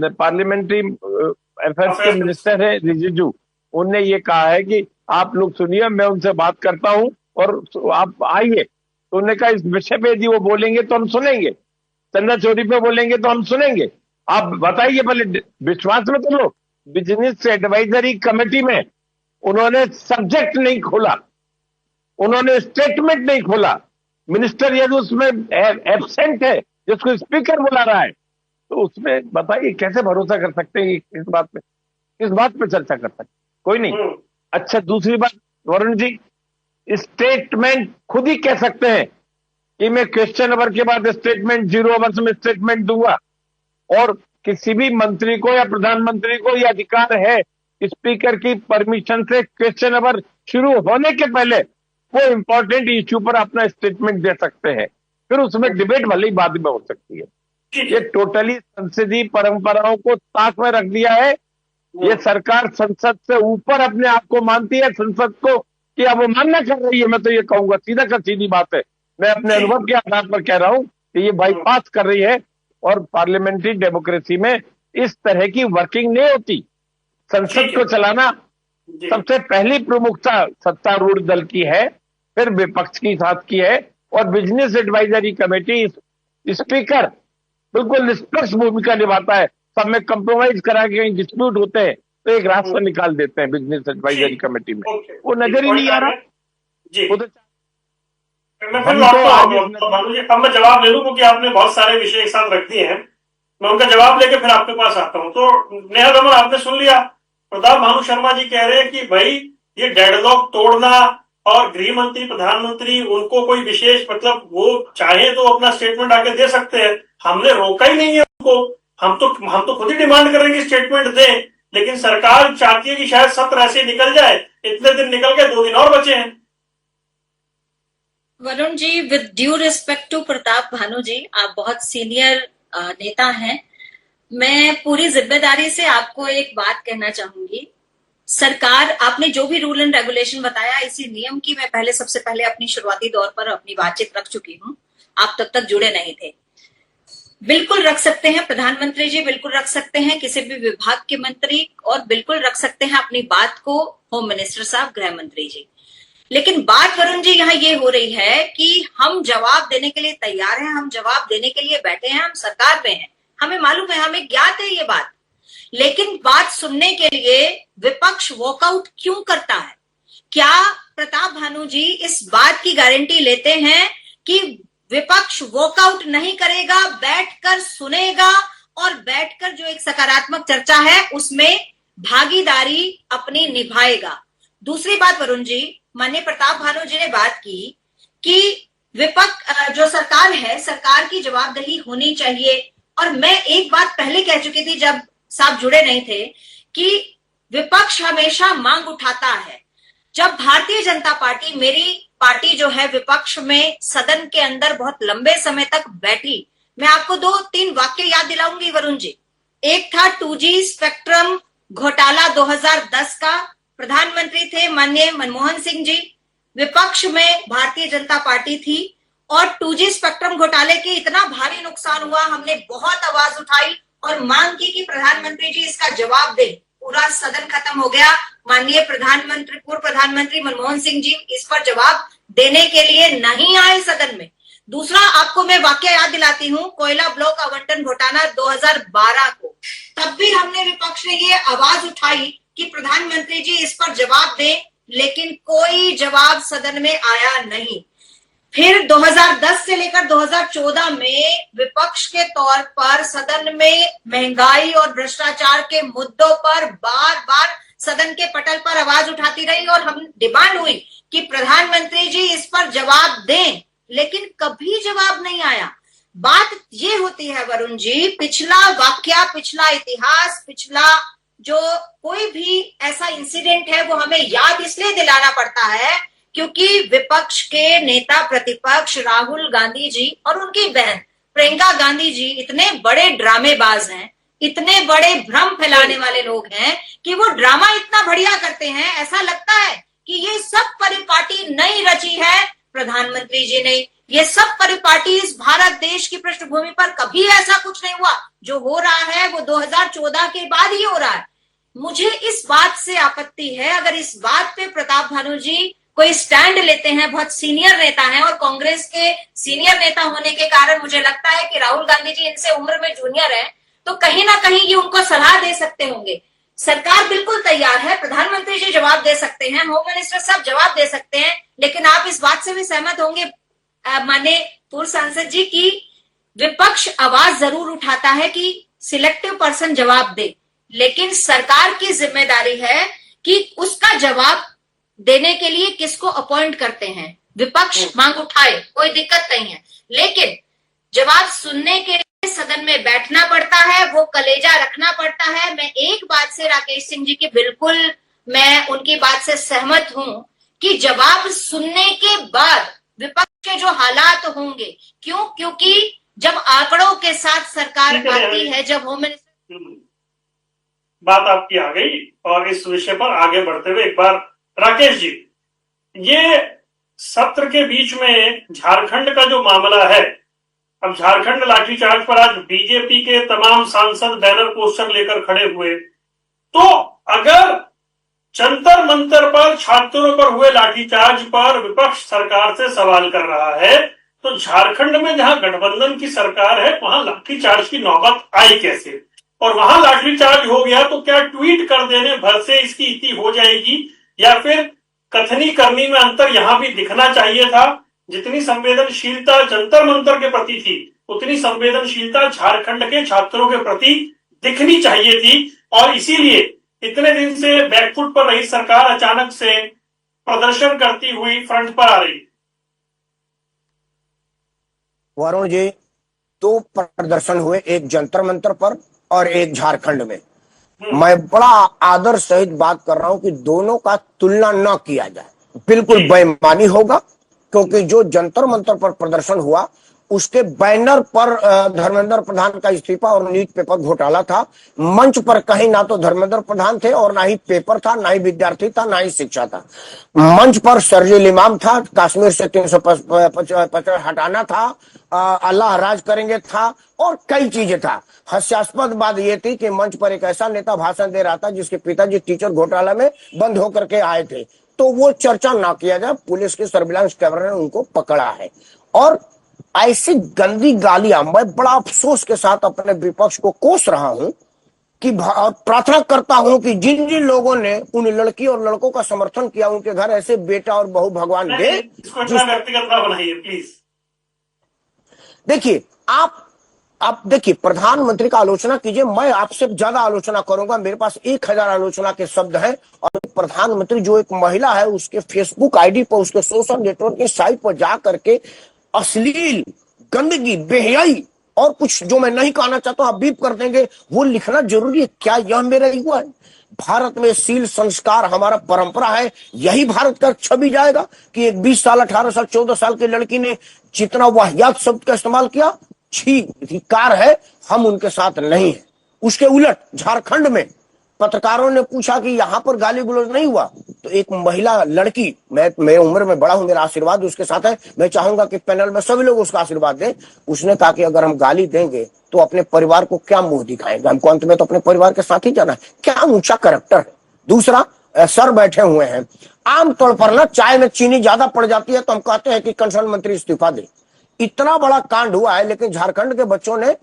पार्लियामेंट्री अफेयर्स के मिनिस्टर है रिजिजू, उनने ये कहा है कि आप लोग सुनिए, मैं उनसे बात करता हूँ और आप आइए। तो उन्होंने कहा इस विषय पे यदि वो बोलेंगे तो हम सुनेंगे, चंदा चोरी पे बोलेंगे तो हम सुनेंगे। आप बताइए पहले, विश्वास में तो लो। बिजनेस एडवाइजरी कमेटी में उन्होंने सब्जेक्ट नहीं खोला, उन्होंने स्टेटमेंट नहीं खोला। मिनिस्टर यदि उसमें एब्सेंट है, जिसको स्पीकर बुला रहा है, तो उसमें बताइए कैसे भरोसा कर सकते हैं इस बात पे, किस बात पे चर्चा कर सकते? कोई नहीं। अच्छा, दूसरी बात वरुण जी, स्टेटमेंट खुद ही कह सकते हैं कि मैं क्वेश्चन आवर के बाद स्टेटमेंट 0 आवर्स में स्टेटमेंट दूंगा, और किसी भी मंत्री को या प्रधानमंत्री को यह अधिकार है स्पीकर की परमिशन से क्वेश्चन आवर शुरू होने के पहले वो इंपॉर्टेंट इश्यू पर अपना स्टेटमेंट दे सकते हैं, फिर उसमें डिबेट भले ही बाद में हो सकती है। ये टोटली संसदीय परंपराओं को ताक में रख दिया है। ये सरकार संसद से ऊपर अपने आप को मानती है, संसद को कि अब वो मान्य कर रही है। मैं तो ये कहूंगा, सीधा का सीधी बात है, मैं अपने अनुभव के आधार पर कह रहा हूं कि ये बाईपास कर रही है, और पार्लियामेंट्री डेमोक्रेसी में इस तरह की वर्किंग नहीं होती। संसद को चलाना सबसे पहली प्रमुखता सत्तारूढ़ दल की है, फिर विपक्ष की साथ की है, और बिजनेस एडवाइजरी कमेटी स्पीकर बिल्कुल निष्पक्ष भूमिका निभाता है। सब में कंप्रोमाइज करा के कहीं डिस्प्यूट होते हैं तो एक रास्ता निकाल देते हैं बिजनेस एडवाइजरी कमेटी में, वो नजर ही नहीं आ रहा जी। मैं फिर अब मैं जवाब ले लूं, क्योंकि आपने बहुत सारे विषय एक साथ रख दिए हैं। मैं उनका जवाब लेके फिर आपके पास आता हूं। तो नेहा दमन, आपने सुन लिया, प्रताप भानु शर्मा जी कह रहे हैं कि भाई ये डेडलॉक तोड़ना, और गृह मंत्री प्रधानमंत्री उनको कोई विशेष मतलब वो चाहे तो अपना स्टेटमेंट आके दे सकते हैं, हमने रोका ही नहीं है उनको। हम तो खुद ही डिमांड कर रहे हैं कि स्टेटमेंट दें, लेकिन सरकार चाहती है कि शायद सत्र ऐसे निकल जाए। इतने दिन निकल गए, 2 दिन और बचे हैं। Varun ji, with due respect to Pratap Bhanu ji, आप बहुत सीनियर नेता हैं। मैं पूरी जिम्मेदारी से आपको एक बात कहना चाहूंगी। सरकार, आपने जो भी रूल एंड रेगुलेशन बताया, इसी नियम की मैं सबसे पहले अपनी शुरुआती दौर पर अपनी बातचीत रख चुकी हूं। आप तब तक जुड़े नहीं थे। बिल्कुल रख सकते हैं प्रधानमंत्री जी, बिल्कुल रख सकते हैं किसी भी विभाग के मंत्री, और बिल्कुल रख सकते हैं अपनी बात को होम मिनिस्टर साहब, गृह मंत्री जी। लेकिन बात वरुण जी यहाँ ये हो रही है कि हम जवाब देने के लिए तैयार हैं, हम जवाब देने के लिए बैठे हैं, हम सरकार में हैं, हमें मालूम है, हमें ज्ञात है ये बात। लेकिन बात सुनने के लिए विपक्ष वॉकआउट क्यों करता है? क्या प्रताप भानु जी इस बात की गारंटी लेते हैं कि विपक्ष वॉकआउट नहीं करेगा, बैठकर सुनेगा, और बैठकर जो एक सकारात्मक चर्चा है उसमें भागीदारी अपनी निभाएगा? दूसरी बात वरुण जी, माननीय प्रताप भानु जी ने बात की कि विपक्ष जो सरकार है, सरकार की जवाबदेही होनी चाहिए। और मैं एक बात पहले कह चुकी थी जब साहब जुड़े नहीं थे, कि विपक्ष हमेशा मांग उठाता है। जब भारतीय जनता पार्टी, मेरी पार्टी जो है, विपक्ष में सदन के अंदर बहुत लंबे समय तक बैठी, मैं आपको 2-3 वाक्य याद दिलाऊंगी वरुण जी। एक था 2G स्पेक्ट्रम घोटाला 2010 का, प्रधानमंत्री थे माननीय मनमोहन सिंह जी, विपक्ष में भारतीय जनता पार्टी थी, और 2G स्पेक्ट्रम घोटाले के इतना भारी नुकसान हुआ, हमने बहुत आवाज उठाई और मांग की कि प्रधानमंत्री जी इसका जवाब दें। पूरा सदन खत्म हो गया, माननीय प्रधानमंत्री, पूर्व प्रधानमंत्री मनमोहन सिंह जी इस पर जवाब देने के लिए नहीं आए सदन में। दूसरा आपको मैं वाक्य याद दिलाती हूँ, कोयला ब्लॉक आवंटन घोटाला 2012 को, तब भी हमने विपक्ष ने ये आवाज उठाई कि प्रधानमंत्री जी इस पर जवाब दें, लेकिन कोई जवाब सदन में आया नहीं। फिर 2010 से लेकर 2014 में विपक्ष के तौर पर सदन में महंगाई और भ्रष्टाचार के मुद्दों पर बार बार सदन के पटल पर आवाज उठाती रही, और हम डिमांड हुई कि प्रधानमंत्री जी इस पर जवाब दें, लेकिन कभी जवाब नहीं आया। बात ये होती है वरुण जी, पिछला वाकया, पिछला इतिहास, पिछला जो कोई भी ऐसा इंसिडेंट है वो हमें याद इसलिए दिलाना पड़ता है क्योंकि विपक्ष के नेता प्रतिपक्ष राहुल गांधी जी और उनकी बहन प्रियंका गांधी जी इतने बड़े ड्रामेबाज हैं, इतने बड़े भ्रम फैलाने वाले लोग हैं कि वो ड्रामा इतना बढ़िया करते हैं, ऐसा लगता है कि ये सब परिपाटी नई रची है प्रधानमंत्री जी ने, ये सब परिपाटी इस भारत देश की पृष्ठभूमि पर कभी ऐसा कुछ नहीं हुआ। जो हो रहा है वो 2014 के बाद ही हो रहा है। मुझे इस बात से आपत्ति है, अगर इस बात पे प्रताप भानु जी कोई स्टैंड लेते हैं, बहुत सीनियर नेता हैं और कांग्रेस के सीनियर नेता होने के कारण मुझे लगता है कि राहुल गांधी जी इनसे उम्र में जूनियर हैं, तो कहीं ना कहीं ये उनको सलाह दे सकते होंगे। सरकार बिल्कुल तैयार है, प्रधानमंत्री जी जवाब दे सकते हैं, होम मिनिस्टर साहब जवाब दे सकते हैं, लेकिन आप इस बात से भी सहमत होंगे माने पूर्व सांसद जी की विपक्ष आवाज जरूर उठाता है कि सिलेक्टिव पर्सन जवाब दे, लेकिन सरकार की जिम्मेदारी है कि उसका जवाब देने के लिए किसको अपॉइंट करते हैं। विपक्ष मांग उठाए, कोई दिक्कत नहीं है, लेकिन जवाब सुनने के लिए सदन में बैठना पड़ता है, वो कलेजा रखना पड़ता है। मैं एक बात से राकेश सिंह जी की बिल्कुल मैं उनकी बात से सहमत हूं कि जवाब सुनने के बाद विपक्ष के जो हालात होंगे, क्योंकि जब आंकड़ों के साथ सरकार आती है, जब होम मिनिस्टर बात आपकी आ गई और इस विषय पर आगे बढ़ते हुए एक बार राकेश जी, ये सत्र के बीच में झारखंड का जो मामला है, अब झारखंड लाठीचार्ज पर आज बीजेपी के तमाम सांसद बैनर पोस्टर लेकर खड़े हुए, तो अगर जंतर मंतर पर छात्रों पर हुए लाठीचार्ज पर विपक्ष सरकार से सवाल कर रहा है, तो झारखंड में जहां गठबंधन की सरकार है वहां लाठीचार्ज की नौबत आई कैसे? और वहां लाठीचार्ज हो गया तो क्या ट्वीट कर देने भर से इसकी इति हो जाएगी, या फिर कथनी करनी में अंतर यहां भी दिखना चाहिए था? जितनी संवेदनशीलता जंतर मंतर के प्रति थी, उतनी संवेदनशीलता झारखंड के छात्रों के प्रति दिखनी चाहिए थी, और इसीलिए इतने दिन से बैकफुट पर रही सरकार अचानक से प्रदर्शन करती हुई फ्रंट पर आ रही। वरुण जी, दो प्रदर्शन हुए, एक जंतर मंतर पर और एक झारखंड में। मैं बड़ा आदर सहित बात कर रहा हूं कि दोनों का तुलना न किया जाए, बिल्कुल बेईमानी होगा, क्योंकि जो जंतर मंतर पर प्रदर्शन हुआ उसके बैनर पर धर्मेंद्र प्रधान का इस्तीफा और नीट पेपर घोटाला था। मंच पर कहीं ना तो धर्मेंद्र प्रधान थे और ना ही पेपर था, ना ही विद्यार्थी था, ना ही शिक्षा था। मंच पर शर्जील इमाम था, कश्मीर से 350 हटाना था, अल्लाह राज करेंगे था, और कई चीजें था। हास्यास्पद बात यह थी कि मंच पर एक ऐसा नेता भाषण दे रहा था जिसके पिताजी टीचर घोटाला में बंद होकर के आए थे, तो वो चर्चा ना किया जाए। पुलिस के सर्विलांस कैमरे ने उनको पकड़ा है, और ऐसी गंदी गालियां मैं बड़ा अफसोस के साथ अपने विपक्ष को कोस रहा हूं कि प्रार्थना करता हूं कि जिन जिन लोगों ने उन लड़की और लड़कों का समर्थन किया, उनके घर ऐसे बेटा और बहू भगवान दे। इसको इतना व्यक्तिगत ना बनाइए प्लीज। देखिए, आप देखिए, प्रधानमंत्री का आलोचना कीजिए, मैं आपसे ज्यादा आलोचना करूंगा, मेरे पास 1000 आलोचना के शब्द हैं। और प्रधानमंत्री जो एक महिला है, उसके फेसबुक आईडी पर, उसके सोशल नेटवर्क की साइट पर जा करके अश्लील, गंदगी, बेहयाई और कुछ जो मैं नहीं कहना चाहता आप बीप कर देंगे, वो लिखना जरूरी है क्या? यह मेरा युवा है। भारत में शील संस्कार हमारा परंपरा है, यही भारत का छवि जाएगा कि एक 20 साल 18 साल 14 साल की लड़की ने जितना वाहियात शब्द का इस्तेमाल किया, छी, धिक्कार है, हम उनके साथ नहीं है। उसके उलट झारखंड में पत्रकारों ने पूछा कि यहाँ पर गाली गलौज नहीं हुआ, तो एक महिला लड़की, मैं उम्र में बड़ा हूं, मेरा आशीर्वाद उसके साथ है, मैं चाहूंगा कि पैनल में सभी लोग उसका आशीर्वाद दें। उसने कहा कि अगर हम गाली देंगे तो अपने परिवार को क्या मुंह दिखाएंगे, हमको अंत में तो अपने परिवार के साथ ही जाना है। क्या ऊंचा कैरेक्टर है। दूसरा, सर बैठे हुए हैं, आमतौर पर ना चाय में चीनी ज्यादा पड़ जाती है तो हम कहते हैं कि कंसर्न मंत्री इस्तीफा दे। इतना बड़ा कांड हुआ है, लेकिन झारखंड के बच्चों ने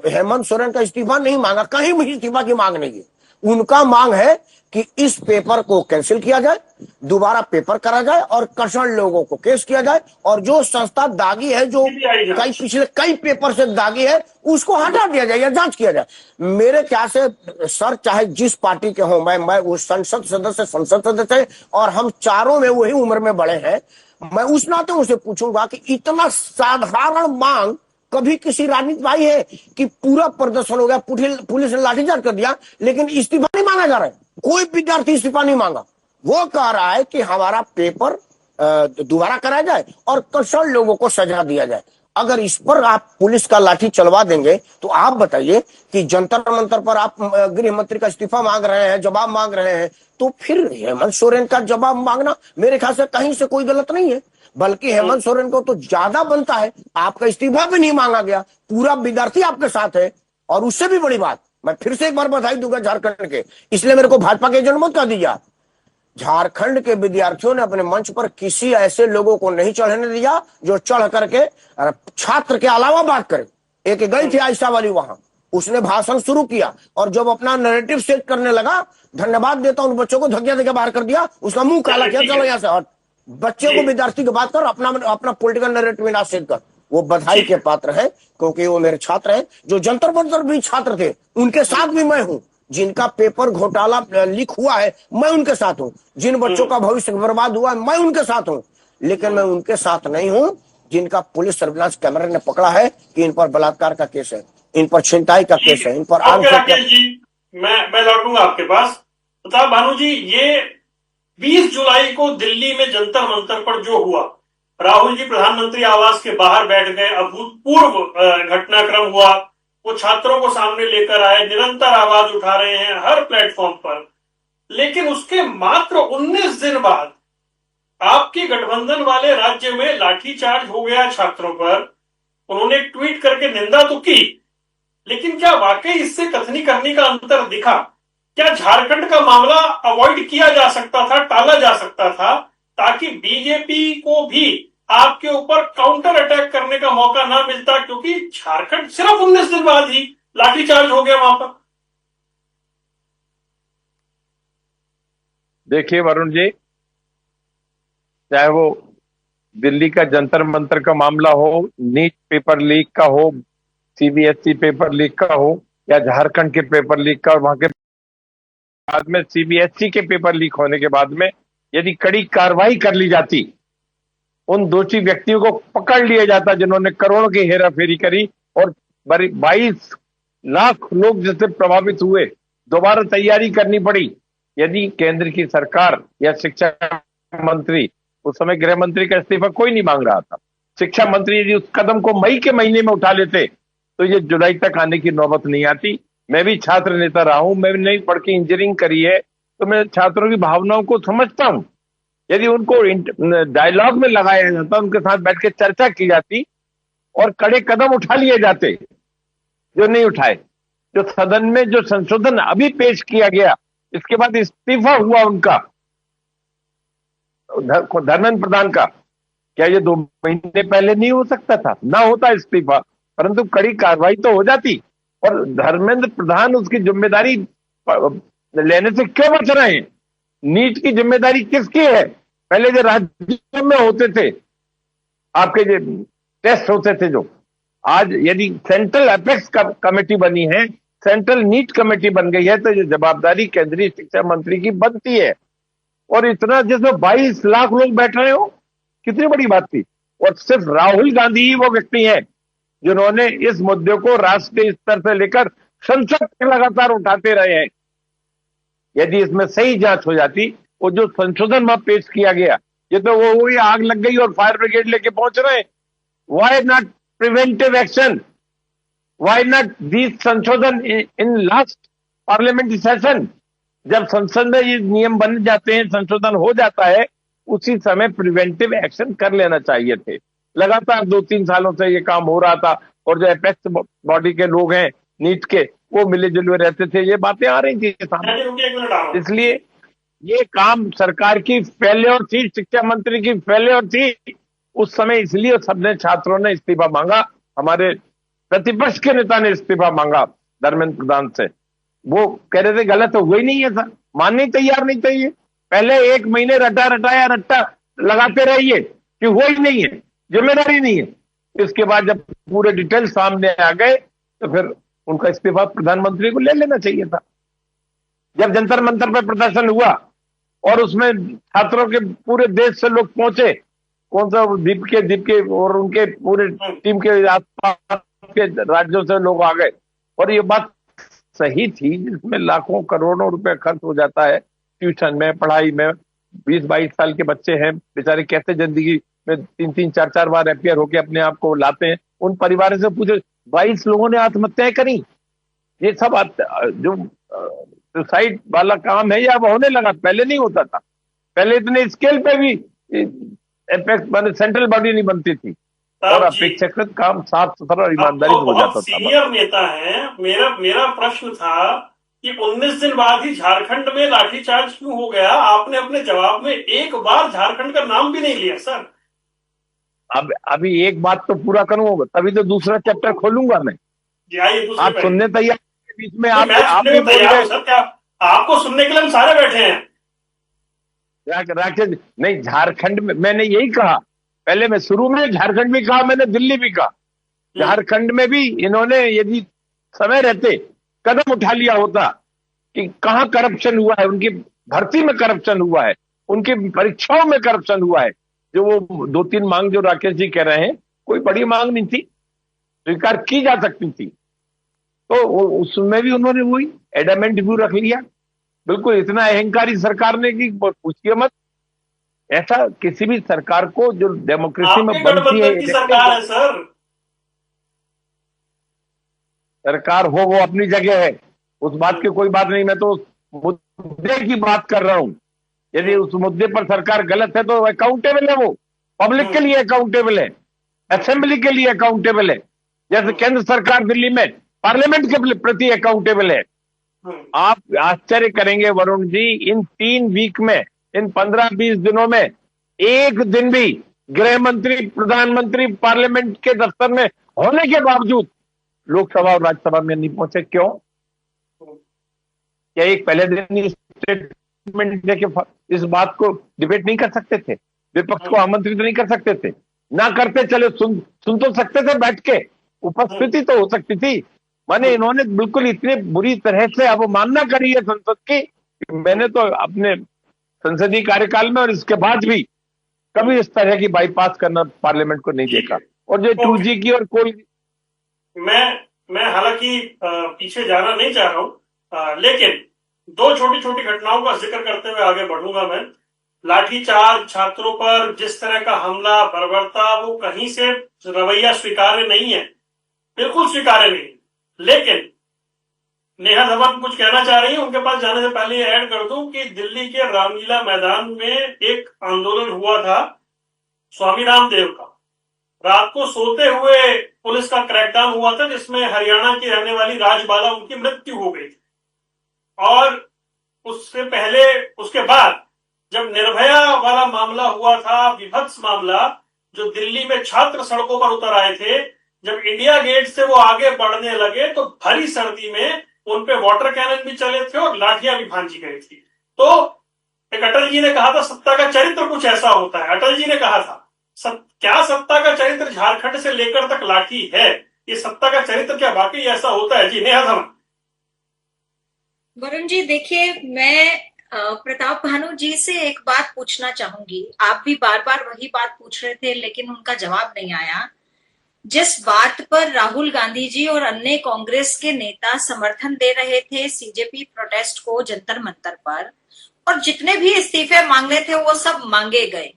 हेमंत सोरेन का इस्तीफा नहीं मांगा, कहीं भी इस्तीफा की मांग नहीं है। उनका मांग है कि इस पेपर को कैंसिल किया जाए, दोबारा करा जाए और कंसर्न लोगों को केस किया जाए, और जो संस्था दागी है, जो पिछले कई पेपर से दागी है, उसको हटा दिया जाए या जांच किया जाए। मेरे ख्याल से सर चाहे जिस पार्टी के हों, मैं वो संसद सदस्य है और हम चारों में वही उम्र में बड़े हैं, मैं उस नाते उनसे पूछूंगा कि इतना साधारण मांग कभी किसी राजनीति भाई है कि पूरा प्रदर्शन हो गया, पुलिस ने लाठीचार्ज कर दिया, लेकिन इस्तीफा नहीं मांगा जा रहा है। कोई विद्यार्थी इस्तीफा नहीं मांगा, वो कह रहा है कि हमारा पेपर दोबारा कराया जाए और कंसर्न लोगों को सजा दिया जाए। अगर इस पर आप पुलिस का लाठी चलवा देंगे तो आप बताइए कि जंतर मंतर पर आप गृह मंत्री का इस्तीफा मांग रहे हैं, जवाब मांग रहे हैं, तो फिर हेमंत सोरेन का जवाब मांगना मेरे ख्याल से कहीं से कोई गलत नहीं है, बल्कि हेमंत सोरेन को तो ज्यादा बनता है। आपका इस्तीफा भी नहीं मांगा गया, पूरा विद्यार्थी आपके साथ है। और उससे भी बड़ी बात, मैं फिर से एक बार बधाई दूंगा झारखंड के, इसलिए मेरे को भाजपा के एजेंट मत कह दीजिए। झारखंड के विद्यार्थियों ने अपने मंच पर किसी ऐसे लोगों को नहीं चढ़ने दिया जो चढ़ करके छात्र के अलावा बात करे। एक गई थी आयशा वाली, वहां उसने भाषण शुरू किया और जब अपना नैरेटिव सेट करने लगा, धन्यवाद देता उन बच्चों को, धक्का देकर बाहर कर दिया, उसका मुंह काला किया, चलो यहाँ से हट, बच्चे को विद्यार्थी की बात कर, अपना पॉलिटिकल नैरेटिव ना सेट कर। वो बधाई के पात्र है क्योंकि वो मेरे छात्र हैं। जो जंतर मंतर भी छात्र थे उनके साथ भी मैं हूं, जिनका पेपर घोटाला लीक हुआ है मैं उनके साथ हूं, जिन बच्चों का भविष्य बर्बाद हुआ है मैं उनके साथ हूं, लेकिन मैं उनके साथ नहीं हूं जिनका पुलिस सर्विलांस कैमरे ने पकड़ा है कि इन पर बलात्कार का केस है, इन पर छिनताई का केस है, इन पर राकेश जी, मैं लौटूंगा आपके पास। प्रताप भानु जी, ये 20 जुलाई को दिल्ली में जंतर मंतर पर जो हुआ, राहुल जी प्रधानमंत्री आवास के बाहर बैठ गए, अभूतपूर्व घटनाक्रम हुआ, वो छात्रों को सामने लेकर आए, निरंतर आवाज उठा रहे हैं हर प्लेटफॉर्म पर, लेकिन उसके मात्र 19 दिन बाद आपके गठबंधन वाले राज्य में लाठीचार्ज हो गया छात्रों पर। उन्होंने ट्वीट करके निंदा तो की, लेकिन क्या वाकई इससे कथनी करनी का अंतर दिखा? क्या झारखंड का मामला अवॉइड किया जा सकता था, टाला जा सकता था, ताकि बीजेपी को भी आपके ऊपर काउंटर अटैक करने का मौका ना मिलता? क्योंकि झारखंड सिर्फ 19 दिन बाद ही लाठीचार्ज हो गया वहां पर। देखिए वरुण जी, चाहे वो दिल्ली का जंतर मंतर का मामला हो, नीट पेपर लीक का हो, सीबीएसई पेपर लीक का हो, या झारखंड के पेपर लीक का, और वहां के बाद में सीबीएसई के पेपर लीक होने के बाद में यदि कड़ी कार्रवाई कर ली जाती, उन दोषी व्यक्तियों को पकड़ लिया जाता जिन्होंने करोड़ों की हेराफेरी करी और 22 लाख लोग जिससे प्रभावित हुए, दोबारा तैयारी करनी पड़ी। यदि केंद्र की सरकार या शिक्षा मंत्री, उस समय गृह मंत्री का इस्तीफा कोई नहीं मांग रहा था, शिक्षा मंत्री यदि उस कदम को मई के महीने में उठा लेते तो ये जुलाई तक आने की नौबत नहीं आती। मैं भी छात्र नेता रहा हूं, मैं भी नहीं पढ़ के इंजीनियरिंग करी है, तो मैं छात्रों की भावनाओं को समझता हूं। यदि उनको डायलॉग में लगाया जाता, उनके साथ बैठ के चर्चा की जाती और कड़े कदम उठा लिए जाते, जो नहीं उठाए। जो सदन में जो संशोधन अभी पेश किया गया, इसके बाद इस्तीफा हुआ उनका, धर्मेंद्र प्रधान का, क्या ये 2 महीने पहले नहीं हो सकता था? ना होता इस्तीफा, परंतु कड़ी कार्रवाई तो हो जाती। और धर्मेंद्र प्रधान उसकी जिम्मेदारी लेने से क्यों बच रहे हैं? नीट की जिम्मेदारी किसकी है? पहले जो राज्यों में होते थे, आपके जो टेस्ट होते थे, जो आज यदि सेंट्रल एपेक्स कमेटी बनी है, सेंट्रल नीट कमेटी बन गई है, तो ये जवाबदारी केंद्रीय शिक्षा मंत्री की बनती है। और इतना जिसमें 22 लाख लोग बैठ रहे हो, कितनी बड़ी बात थी। और सिर्फ राहुल गांधी ही वो व्यक्ति है जिन्होंने इस मुद्दे को राष्ट्रीय स्तर से लेकर संसद में लगातार उठाते रहे हैं। यदि इसमें सही जांच हो जाती, वो जो संशोधन वहां पेश किया गया, ये तो वो हुई आग लग गई और फायर ब्रिगेड लेके पहुंच रहे हैं। Why not preventive action? Why not this संशोधन इन लास्ट पार्लियामेंट्री सेशन? जब संसद में ये नियम बन जाते हैं, संशोधन हो जाता है, उसी समय प्रिवेंटिव एक्शन कर लेना चाहिए थे। लगातार 2-3 सालों से ये काम हो रहा था, और जो एपेक्स बॉडी के लोग हैं नीट के, वो मिले जुले रहते थे, ये बातें आ रही थी सामने। इसलिए ये काम सरकार की फेल्योर थी, शिक्षा मंत्री की फेल्योर थी उस समय, इसलिए सबने छात्रों ने इस्तीफा मांगा। हमारे प्रतिपक्ष के नेता ने इस्तीफा मांगा धर्मेंद्र प्रधान से। वो कह रहे थे गलत हो गई नहीं है सर, मानने तैयार नहीं थे। ये पहले 1 महीने रट्टा लगाते रहिए कि वो ही नहीं है, जिम्मेदारी नहीं है। इसके बाद जब पूरे डिटेल सामने आ गए, तो फिर उनका इस्तीफा प्रधानमंत्री को ले लेना चाहिए था। जब जंतर मंतर पर प्रदर्शन हुआ और उसमें छात्रों के पूरे देश से लोग पहुंचे, कौन सा दीप के और उनके पूरे टीम के आसपास के राज्यों से लोग आ गए, और ये बात सही थी, जिसमें लाखों करोड़ों रुपए खर्च हो जाता है ट्यूशन में, पढ़ाई में। 20-22 साल के बच्चे हैं बेचारे, कैसे जिंदगी में 3-3, 4-4 बार एफआईआर होके अपने आप को लाते हैं। उन परिवारों से पूछो, 22 लोगों ने आत्महत्याएं करी। ये सब जो सुसाइड वाला काम है, या अब होने लगा, पहले नहीं होता था। पहले इतने स्केल पे भी एपेक्स माने सेंट्रल बॉडी नहीं बनती थी, और अपेक्षाकृत काम साफ सुथरा और ईमानदारी से हो जाता था। सीनियर नेता हैं, मेरा प्रश्न था कि 19 दिन बाद ही झारखंड में लाठीचार्ज क्यों हो गया? आपने अपने जवाब में एक बार झारखंड का नाम भी नहीं लिया सर। अब अभी एक बात तो पूरा करूंगा, तभी तो दूसरा चैप्टर खोलूंगा मैं। आप सुनने तैयार बीच में? आप भी बोल रहे सर, क्या आपको सुनने के लिए हम सारे बैठे हैं? राकेश नहीं, झारखंड में मैंने यही कहा, पहले मैं शुरू में झारखंड भी कहा, मैंने दिल्ली भी कहा। झारखंड में भी इन्होंने यदि समय रहते कदम उठा लिया होता कि कहां करप्शन हुआ है, उनकी भर्ती में करप्शन हुआ है, उनकी परीक्षाओं में करप्शन हुआ है, जो वो 2-3 मांग जो राकेश जी कह रहे हैं, कोई बड़ी मांग नहीं थी, स्वीकार की जा सकती थी, तो उसमें भी उन्होंने वही एडामेंट व्यू रख लिया। बिल्कुल इतना अहंकारी सरकार ने कि पूछिए मत। ऐसा किसी भी सरकार को जो डेमोक्रेसी में बनती है, सरकार है सर, सरकार हो वो अपनी जगह है, उस बात की कोई बात नहीं। मैं तो मुद्दे की बात कर रहा हूं। यदि उस मुद्दे पर सरकार गलत है तो अकाउंटेबल है, वो पब्लिक के लिए अकाउंटेबल है, असेंबली के लिए अकाउंटेबल है, जैसे केंद्र सरकार दिल्ली में पार्लियामेंट के प्रति अकाउंटेबल है। आप आश्चर्य करेंगे वरुण जी, इन 3 वीक में, इन 15-20 दिनों में एक दिन भी गृह मंत्री, प्रधानमंत्री पार्लियामेंट के दफ्तर में होने के बावजूद लोकसभा और राज्यसभा में नहीं पहुंचे। क्यों? क्या एक पहले दिन ही स्टेटमेंट देके इस बात को डिबेट नहीं कर सकते थे? विपक्ष को आमंत्रित नहीं कर सकते थे? ना करते चले, सुन तो सकते थे, बैठ के उपस्थिति तो हो सकती थी। माने इन्होंने बिल्कुल इतनी बुरी तरह से अवमानना करी है संसद की। मैंने तो अपने संसदीय कार्यकाल में और इसके बाद भी कभी इस तरह की बाईपास करना पार्लियामेंट को नहीं देखा। और जो 2G की और कोई, मैं हालांकि पीछे जाना नहीं चाह रहा हूं, लेकिन 2 छोटी छोटी घटनाओं का जिक्र करते हुए आगे बढ़ूंगा मैं। लाठीचार्ज, छात्रों पर जिस तरह का हमला, बर्बरता, वो कहीं से रवैया स्वीकार्य नहीं है, बिल्कुल स्वीकार्य नहीं। लेकिन नेहा धवन कुछ कहना चाह रही है, उनके पास जाने से पहले ऐड कर दूं कि दिल्ली के रामलीला मैदान में एक आंदोलन हुआ था स्वामी रामदेव का। रात को सोते हुए पुलिस का क्रैकडाउन हुआ था, जिसमें हरियाणा की रहने वाली राजबाला, उनकी मृत्यु हो गई थी। और उससे पहले, उसके बाद जब निर्भया वाला मामला हुआ था, विभत्स मामला, जो दिल्ली में छात्र सड़कों पर उतर आए थे, जब इंडिया गेट से वो आगे बढ़ने लगे तो भरी सर्दी में उन पे वाटर कैनन भी चले थे और लाठियां भी भांजी गई थी। तो एक अटल जी ने कहा था, सत्ता का चरित्र कुछ ऐसा होता है। अटल जी ने कहा था, क्या सत्ता का चरित्र झारखंड से लेकर तक लाठी है? ये सत्ता का चरित्र क्या वाकई ऐसा होता है? जी नेहा धवन। वरुण जी देखिए, मैं प्रताप भानु जी से एक बात पूछना चाहूंगी। आप भी बार बार वही बात पूछ रहे थे, लेकिन उनका जवाब नहीं आया। जिस बात पर राहुल गांधी जी और अन्य कांग्रेस के नेता समर्थन दे रहे थे सीजेपी प्रोटेस्ट को जंतर मंतर पर, और जितने भी इस्तीफे मांगने थे वो सब मांगे गए,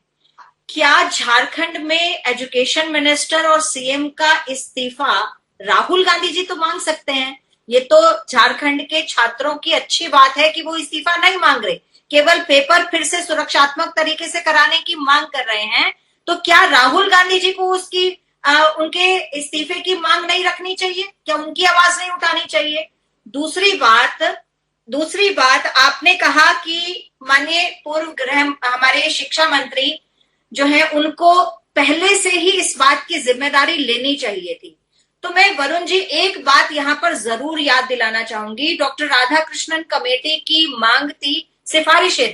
क्या झारखंड में एजुकेशन मिनिस्टर और सीएम का इस्तीफा राहुल गांधी जी तो मांग सकते हैं? ये तो झारखंड के छात्रों की अच्छी बात है कि वो इस्तीफा नहीं मांग रहे, केवल पेपर फिर से सुरक्षात्मक तरीके से कराने की मांग कर रहे हैं। तो क्या राहुल गांधी जी को उनके इस्तीफे की मांग नहीं रखनी चाहिए? क्या उनकी आवाज नहीं उठानी चाहिए? दूसरी बात आपने कहा कि माननीय पूर्व हमारे शिक्षा मंत्री जो है, उनको पहले से ही इस बात की जिम्मेदारी लेनी चाहिए थी। तो मैं वरुण जी एक बात यहाँ पर जरूर याद दिलाना चाहूंगी। डॉक्टर राधाकृष्णन कमेटी की मांग थी, सिफारिशें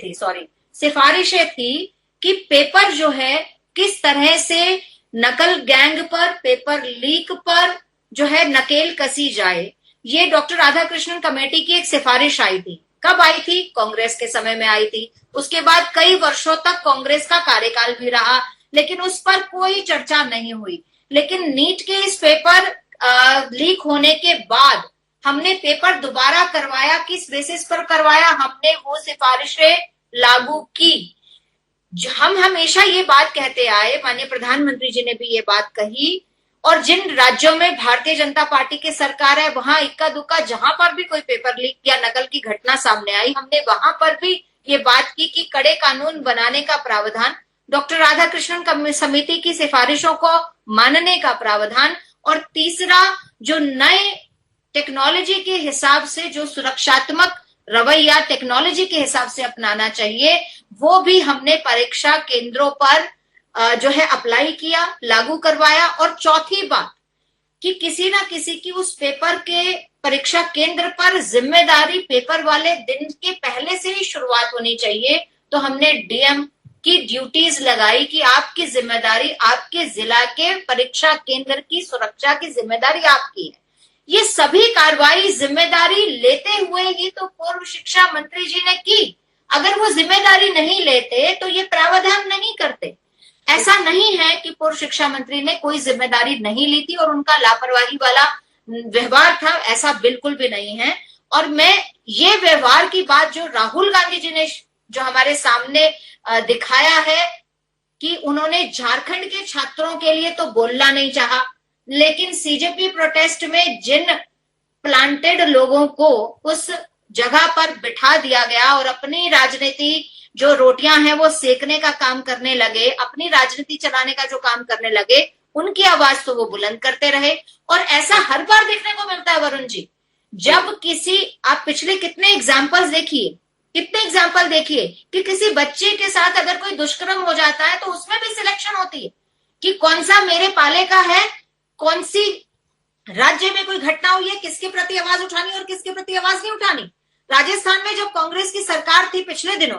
थी कि पेपर जो है किस तरह से नकल गैंग पर, पेपर लीक पर जो है नकेल कसी जाए। ये डॉक्टर राधाकृष्णन कमेटी की एक सिफारिश आई थी। कब आई थी? कांग्रेस के समय में आई थी। उसके बाद कई वर्षों तक कांग्रेस का कार्यकाल भी रहा, लेकिन उस पर कोई चर्चा नहीं हुई। लेकिन नीट के इस पेपर लीक होने के बाद हमने पेपर दोबारा करवाया। किस बेसिस पर करवाया? हमने वो सिफारिशें लागू की। हम हमेशा ये बात कहते आए, माननीय प्रधानमंत्री जी ने भी ये बात कही, और जिन राज्यों में भारतीय जनता पार्टी की सरकार है वहां इक्का दुक्का जहां पर भी कोई पेपर लीक या नकल की घटना सामने आई, हमने वहां पर भी ये बात की कि कड़े कानून बनाने का प्रावधान, डॉक्टर राधाकृष्णन समिति की सिफारिशों को मानने का प्रावधान, और तीसरा जो नए टेक्नोलॉजी के हिसाब से जो सुरक्षात्मक रवैया टेक्नोलॉजी के हिसाब से अपनाना चाहिए, वो भी हमने परीक्षा केंद्रों पर जो है अप्लाई किया, लागू करवाया। और चौथी बात कि किसी ना किसी की उस पेपर के परीक्षा केंद्र पर जिम्मेदारी पेपर वाले दिन के पहले से ही शुरुआत होनी चाहिए। तो हमने डीएम की ड्यूटीज लगाई कि आपकी जिम्मेदारी, आपके जिला के परीक्षा केंद्र की सुरक्षा की जिम्मेदारी आपकी है। ये सभी कार्रवाई जिम्मेदारी लेते हुए ही तो पूर्व शिक्षा मंत्री जी ने की। अगर वो जिम्मेदारी नहीं लेते तो ये प्रावधान नहीं करते। ऐसा नहीं है कि पूर्व शिक्षा मंत्री ने कोई जिम्मेदारी नहीं ली थी और उनका लापरवाही वाला व्यवहार था, ऐसा बिल्कुल भी नहीं है। और मैं ये व्यवहार की बात जो राहुल गांधी जी ने जो हमारे सामने दिखाया है कि उन्होंने झारखंड के छात्रों के लिए तो बोलना नहीं चाहा, लेकिन सीजेपी प्रोटेस्ट में जिन प्लांटेड लोगों को उस जगह पर बिठा दिया गया और अपनी राजनीति जो रोटियां हैं वो सेकने का काम करने लगे, अपनी राजनीति चलाने का जो काम करने लगे, उनकी आवाज तो वो बुलंद करते रहे। और ऐसा हर बार देखने को मिलता है वरुण जी, जब किसी, आप पिछले कितने एग्जाम्पल देखिए कि किसी बच्चे के साथ अगर कोई दुष्कर्म हो जाता है तो उसमें भी सिलेक्शन होती है कि कौन सा मेरे पाले का है, कौन सी राज्य में कोई घटना हुई है, किसके प्रति आवाज उठानी और किसके प्रति आवाज नहीं उठानी। राजस्थान में जब कांग्रेस की सरकार थी पिछले दिनों,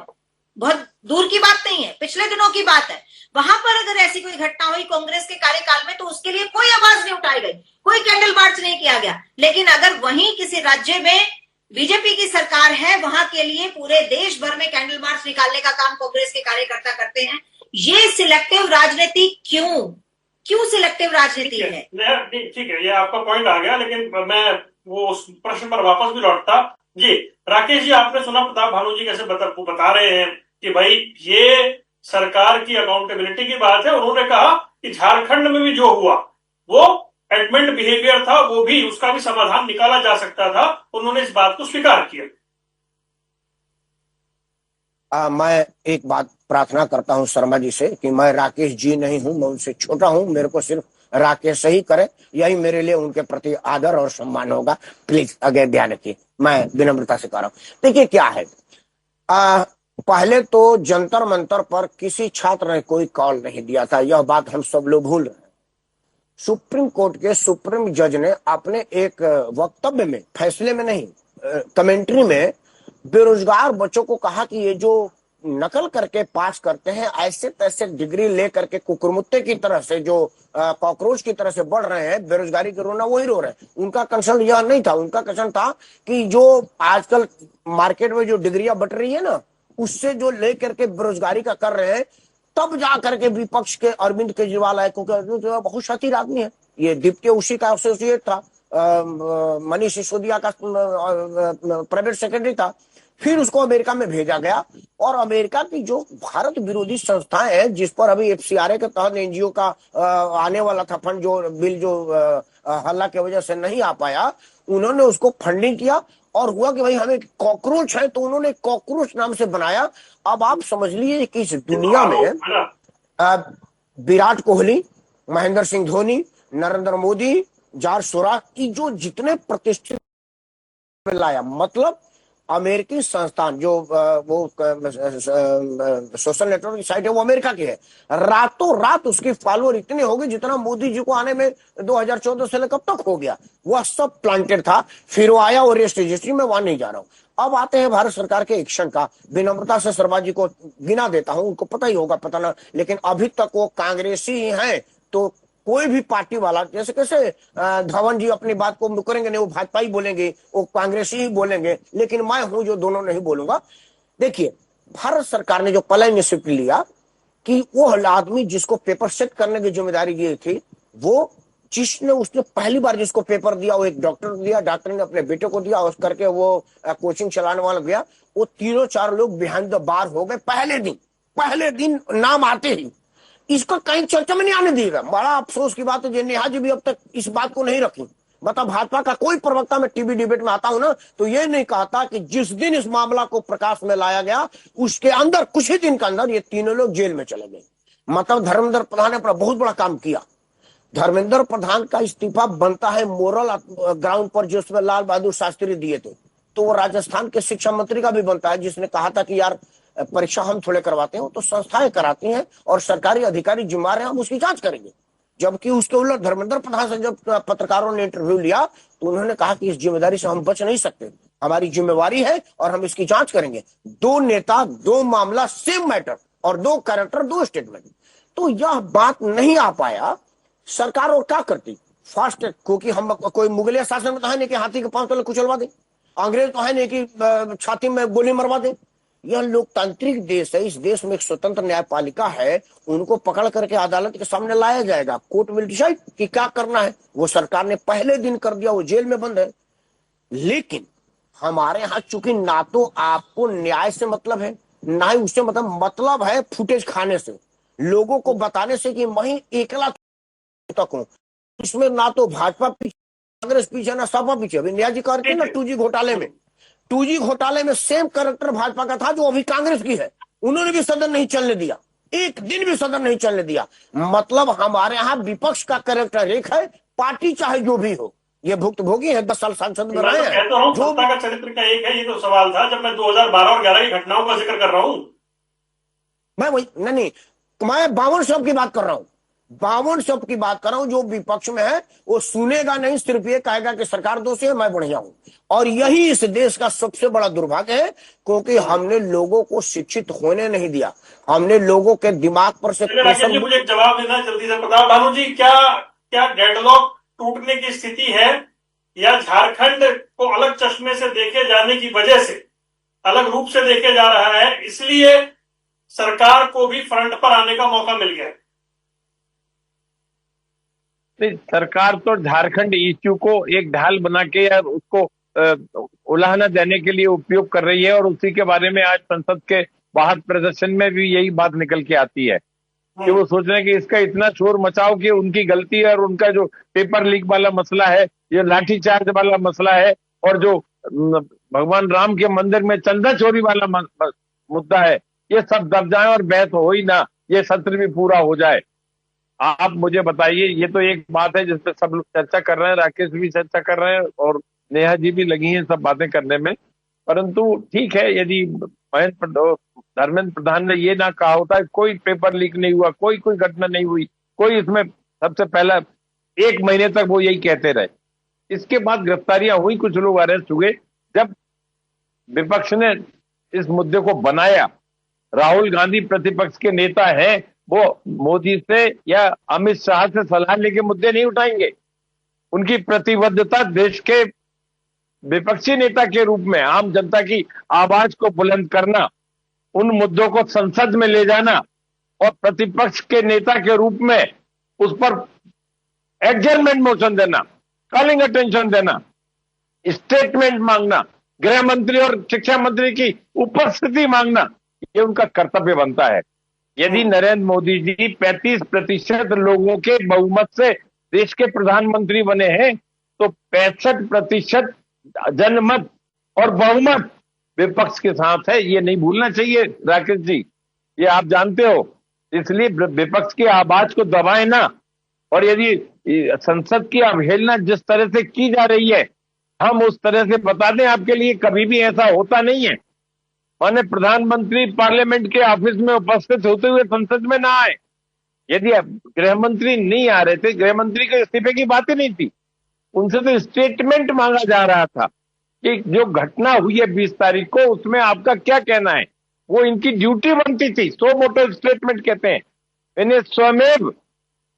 बहुत दूर की बात नहीं है, पिछले दिनों की बात है, वहां पर अगर ऐसी कोई घटना हुई कांग्रेस के कार्यकाल में तो उसके लिए कोई आवाज नहीं उठाई गई, कोई कैंडल मार्च नहीं किया गया। लेकिन अगर वहीं किसी राज्य में बीजेपी की सरकार है, वहां के लिए पूरे देश भर में कैंडल मार्च निकालने का काम कांग्रेस के कार्यकर्ता करते हैं। ये सिलेक्टिव राजनीति क्यों सिलेक्टिव राजनीति है? ठीक है, ये आपका पॉइंट आ गया, लेकिन मैं वो उस प्रश्न पर वापस भी लौटता। जी राकेश जी, आपने सुना प्रताप भानु जी कैसे बता रहे हैं कि भाई ये सरकार की अकाउंटेबिलिटी की बात है। उन्होंने कहा कि झारखंड में भी जो हुआ वो एडमेंट बिहेवियर था, वो भी उसका भी समाधान निकाला जा सकता था। उन्होंने इस बात को स्वीकार किया। मैं एक बात प्रार्थना करता हूं शर्मा जी से कि मैं राकेश जी नहीं हूं, मैं उनसे छोटा हूं, मेरे को सिर्फ राकेश से ही करे, यही मेरे लिए उनके प्रति आदर और सम्मान होगा। प्लीज आगे ध्यान रखिए, मैं विनम्रता से कह रहा हूं। देखिए क्या है, पहले तो जंतर मंतर पर किसी छात्र ने कोई कॉल नहीं दिया था, यह बात हम सब लोग भूल रहे हैं। सुप्रीम कोर्ट के सुप्रीम जज ने अपने एक वक्तव्य में, फैसले में नहीं, कमेंट्री में बेरोजगार बच्चों को कहा कि ये जो नकल करके पास करते हैं, ऐसे तैसे डिग्री ले करके कुकुरमुत्ते की तरह से, जो कॉकरोच की तरह से बढ़ रहे हैं, बेरोजगारी के रोना वही रो रहे हैं। उनका कंसर्न यह नहीं था, उनका कंसर्न था कि जो आजकल मार्केट में जो डिग्रियां बट रही है ना, उससे जो ले करके बेरोजगारी का कर रहे हैं, तब जा करके विपक्ष के अरविंद केजरीवाल आए, क्योंकि बहुत शातिर आदमी है, ये दीप्ति उसी का एसोसिएट था, मनीष सिसोदिया का प्राइवेट सेक्रेटरी था। फिर उसको अमेरिका में भेजा गया और अमेरिका की जो भारत विरोधी संस्थाएं हैं, जिस पर अभी एफसीआरए के तहत एनजीओ का आने वाला था फंड, जो बिल जो हल्ला की वजह से नहीं आ पाया, उन्होंने उसको फंडिंग किया और हुआ कि भाई हमें कॉकरोच है तो उन्होंने कॉकरोच नाम से बनाया। अब आप समझ लीजिए कि इस दुनिया में विराट कोहली, महेंद्र सिंह धोनी, नरेंद्र मोदी, जॉर्ज सोराक की जो जितने प्रतिष्ठित लाया, मतलब अमेरिकी संस्थान जो वो सोशल नेटवर्क की साइट है वो अमेरिका की है, रातों रात उसके फॉलोअर इतने हो गए जितना मोदी जी को आने में 2014 से कब तक हो गया। वह सब प्लांटेड था, फिर वो आया और रेस्ट रजिस्ट्री में, वहां नहीं जा रहा हूं। अब आते हैं भारत सरकार के एक्शन का। विनम्रता से शर्मा जी को गिना देता हूं, उनको पता ही होगा, पता ना, लेकिन अभी तक वो कांग्रेसी हैं। तो कोई भी पार्टी वाला, जैसे कैसे धवन जी अपनी बात को मुकरेंगे नहीं, वो भाजपा ही बोलेंगे, वो कांग्रेसी ही बोलेंगे, लेकिन मैं हूं जो दोनों नहीं बोलूंगा। देखिए, भारत सरकार ने जो पहला इनिशिएटिव लिया कि वो आदमी जिसको पेपर सेट करने की जिम्मेदारी दी थी, वो जिसने उसने पहली बार जिसको पेपर दिया वो एक डॉक्टर दिया, डॉक्टर ने अपने बेटे को दिया, उस करके वो कोचिंग चलाने वाला गया, वो तीनों चार लोग बिहाइंड द बार हो गए पहले दिन नाम आते ही इसको कहीं चर्चा में नहीं आने दिएगा। बड़ा अफसोस की बात है कि नेहा जी भी अब तक इस बात को नहीं रखी। बता, भाजपा का कोई प्रवक्ता मैं टीवी डिबेट में आता हूं ना, तो ये नहीं कहता कि जिस दिन इस मामला को प्रकाश में लाया गया उसके अंदर कुछ ही दिन के अंदर ये तीनों लोग जेल में चले गए। मतलब धर्मेंद्र प्रधान ने अपना बहुत बड़ा काम किया। धर्मेंद्र प्रधान का इस्तीफा बनता है मोरल ग्राउंड पर, जिसमें लाल बहादुर शास्त्री दिए थे। तो वो राजस्थान के शिक्षा मंत्री का भी बनता है, जिसने कहा था कि यार परीक्षा हम थोड़े करवाते हैं, तो संस्थाएं कराती हैं और सरकारी अधिकारी जिम्मेदार हैं, हम उसकी जांच करेंगे। जबकि उसके उलट धर्मेंद्र प्रधान से जब पत्रकारों ने इंटरव्यू लिया तो उन्होंने कहा कि इस जिम्मेदारी से हम बच नहीं सकते, हमारी जिम्मेवारी है और हम इसकी जांच करेंगे। दो नेता, दो मामला, सेम मैटर, और दो कैरेक्टर, दो स्टेटमेंट। तो यह बात नहीं आ पाया। सरकार और क्या करती, फास्ट, क्योंकि हम कोई मुगलिया शासन में तो है नहीं कि हाथी के पांव तले कुचलवा दे, अंग्रेज तो है नहीं कि छाती में गोली मरवा दे। यह लोकतांत्रिक देश है, इस देश में एक स्वतंत्र न्यायपालिका है, उनको पकड़ करके अदालत के सामने लाया जाएगा। कोर्ट विल डिसाइड कि क्या करना है। वो सरकार ने पहले दिन कर दिया, वो जेल में बंद है। लेकिन हमारे यहाँ चूंकि ना तो आपको न्याय से मतलब है, ना ही उससे मतलब है फुटेज खाने से, लोगों को बताने से कि मैं ही एकला तक हूं। इसमें ना तो भाजपा पीछे, कांग्रेस पीछे, ना सपा पीछे। अभी न्याय जी कह रहे थे ना 2G घोटाले में सेम कैरेक्टर भाजपा का था जो अभी कांग्रेस की है। उन्होंने भी सदन नहीं चलने दिया, एक दिन भी सदन नहीं चलने दिया। मतलब हमारे यहाँ विपक्ष का कैरेक्टर एक है, पार्टी चाहे जो भी हो। ये भुक्तभोगी है, 10 साल सांसद में रहे हैं। जो का चरित्र का एक है, ये तो सवाल था जब मैं 2012 और 11 की घटनाओं का जिक्र कर रहा हूँ। मैं वही नहीं, मैं 52 शब्द की बात कर रहा हूँ, 52 शब्द की बात कर रहा हूं। जो विपक्ष में है वो सुनेगा नहीं, सिर्फ ये कहेगा कि सरकार दोषी है, मैं बढ़िया हूं। और यही इस देश का सबसे बड़ा दुर्भाग्य है, क्योंकि हमने लोगों को शिक्षित होने नहीं दिया, हमने लोगों के दिमाग पर से मुझे एक जवाब देना जल्दी से। प्रताप भानु जी, क्या डेडलॉक टूटने की स्थिति है, या झारखंड को अलग चश्मे से देखे जाने की वजह से, अलग रूप से देखे जा रहा है, इसलिए सरकार को भी फ्रंट पर आने का मौका मिल गया? सरकार तो झारखंड इश्यू को एक ढाल बना के या उसको उलाहना देने के लिए उपयोग कर रही है, और उसी के बारे में आज संसद के बाहर प्रदर्शन में भी यही बात निकल के आती है कि वो सोच रहे हैं कि इसका इतना शोर मचाओ कि उनकी गलती है, और उनका जो पेपर लीक वाला मसला है, ये लाठीचार्ज वाला मसला है, और जो भगवान राम के मंदिर में चंदा चोरी वाला मुद्दा है, ये सब दब जाए और बहस हो ही ना, ये सत्र भी पूरा हो जाए। आप मुझे बताइए, ये तो एक बात है जिसपे सब लोग चर्चा कर रहे हैं, राकेश भी चर्चा कर रहे हैं और नेहा जी भी लगी हैं सब बातें करने में। परंतु ठीक है, यदि धर्मेंद्र प्रधान ने ये ना कहा होता है कोई पेपर लीक नहीं हुआ, कोई घटना नहीं हुई, कोई इसमें, सबसे पहला 1 महीने तक वो यही कहते रहे। इसके बाद गिरफ्तारियां हुई, कुछ लोग अरेस्ट हुए। जब विपक्ष ने इस मुद्दे को बनाया, राहुल गांधी प्रतिपक्ष के नेता हैं, वो मोदी से या अमित शाह से सलाह लेके मुद्दे नहीं उठाएंगे। उनकी प्रतिबद्धता देश के विपक्षी नेता के रूप में आम जनता की आवाज को बुलंद करना, उन मुद्दों को संसद में ले जाना और प्रतिपक्ष के नेता के रूप में उस पर एडजर्नमेंट मोशन देना, कॉलिंग अटेंशन देना, स्टेटमेंट मांगना, गृह मंत्री और शिक्षा मंत्री की उपस्थिति मांगना, ये उनका कर्तव्य बनता है। यदि नरेंद्र मोदी जी 35% लोगों के बहुमत से देश के प्रधानमंत्री बने हैं, तो 65% जनमत और बहुमत विपक्ष के साथ है, ये नहीं भूलना चाहिए राकेश जी, ये आप जानते हो। इसलिए विपक्ष की आवाज को दबाए ना, और यदि संसद की अवहेलना जिस तरह से की जा रही है, हम उस तरह से बता दें आपके लिए, कभी भी ऐसा होता नहीं है। माने प्रधानमंत्री पार्लियामेंट के ऑफिस में उपस्थित होते हुए संसद में ना आए। यदि गृह मंत्री नहीं आ रहे थे, गृह मंत्री के इस्तीफे की बात ही नहीं थी, उनसे तो स्टेटमेंट मांगा जा रहा था कि जो घटना हुई है 20 तारीख को, उसमें आपका क्या कहना है। वो इनकी ड्यूटी बनती थी, सो मोटो स्टेटमेंट कहते हैं। इन्हें स्वयं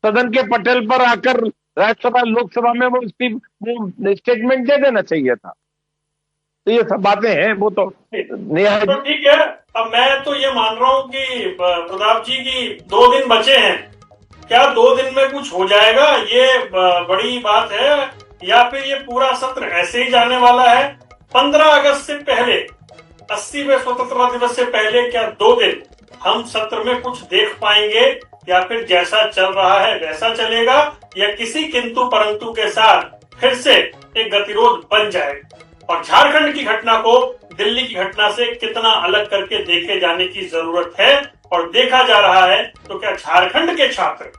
सदन के पटल पर आकर राज्यसभा लोकसभा में वो स्टेटमेंट दे देना चाहिए था। तो ये सब बातें हैं, वो तो तो ठीक है। अब मैं तो ये मान रहा हूँ कि प्रताप जी की 2 दिन बचे हैं, क्या 2 दिन में कुछ हो जाएगा, ये बड़ी बात है, या फिर ये पूरा सत्र ऐसे ही जाने वाला है? 15 अगस्त से पहले, 80वें स्वतंत्रता दिवस से पहले क्या 2 दिन हम सत्र में कुछ देख पाएंगे या फिर जैसा चल रहा है वैसा चलेगा या किसी किंतु परंतु के साथ फिर से एक गतिरोध बन जाए। और झारखंड की घटना को दिल्ली की घटना से कितना अलग करके देखे जाने की जरूरत है। और देखा जा रहा है तो क्या झारखंड के छात्र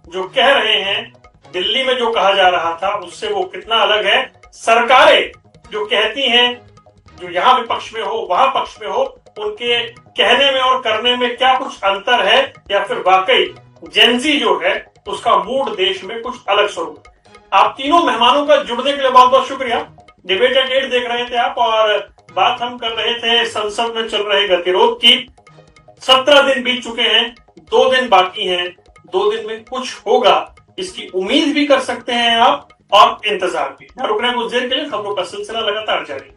जो कह रहे हैं दिल्ली में जो कहा जा रहा था उससे वो कितना अलग है। सरकारें जो कहती हैं, जो यहाँ विपक्ष में हो वहां पक्ष में हो, उनके कहने में और करने में क्या कुछ अंतर है या फिर वाकई जेंजी जो है उसका मूड देश में कुछ अलग स्वरूप। आप तीनों मेहमानों का जुड़ने के लिए बहुत बहुत शुक्रिया। डिबेट एट 8 देख रहे थे आप और बात हम कर रहे थे संसद में चल रहे गतिरोध की। 17 दिन बीत चुके हैं, 2 दिन बाकी हैं। 2 दिन में कुछ होगा इसकी उम्मीद भी कर सकते हैं आप और इंतजार भी। रुक रहे हैं कुछ देर के लिए, खबरों का सिलसिला लगातार जारी।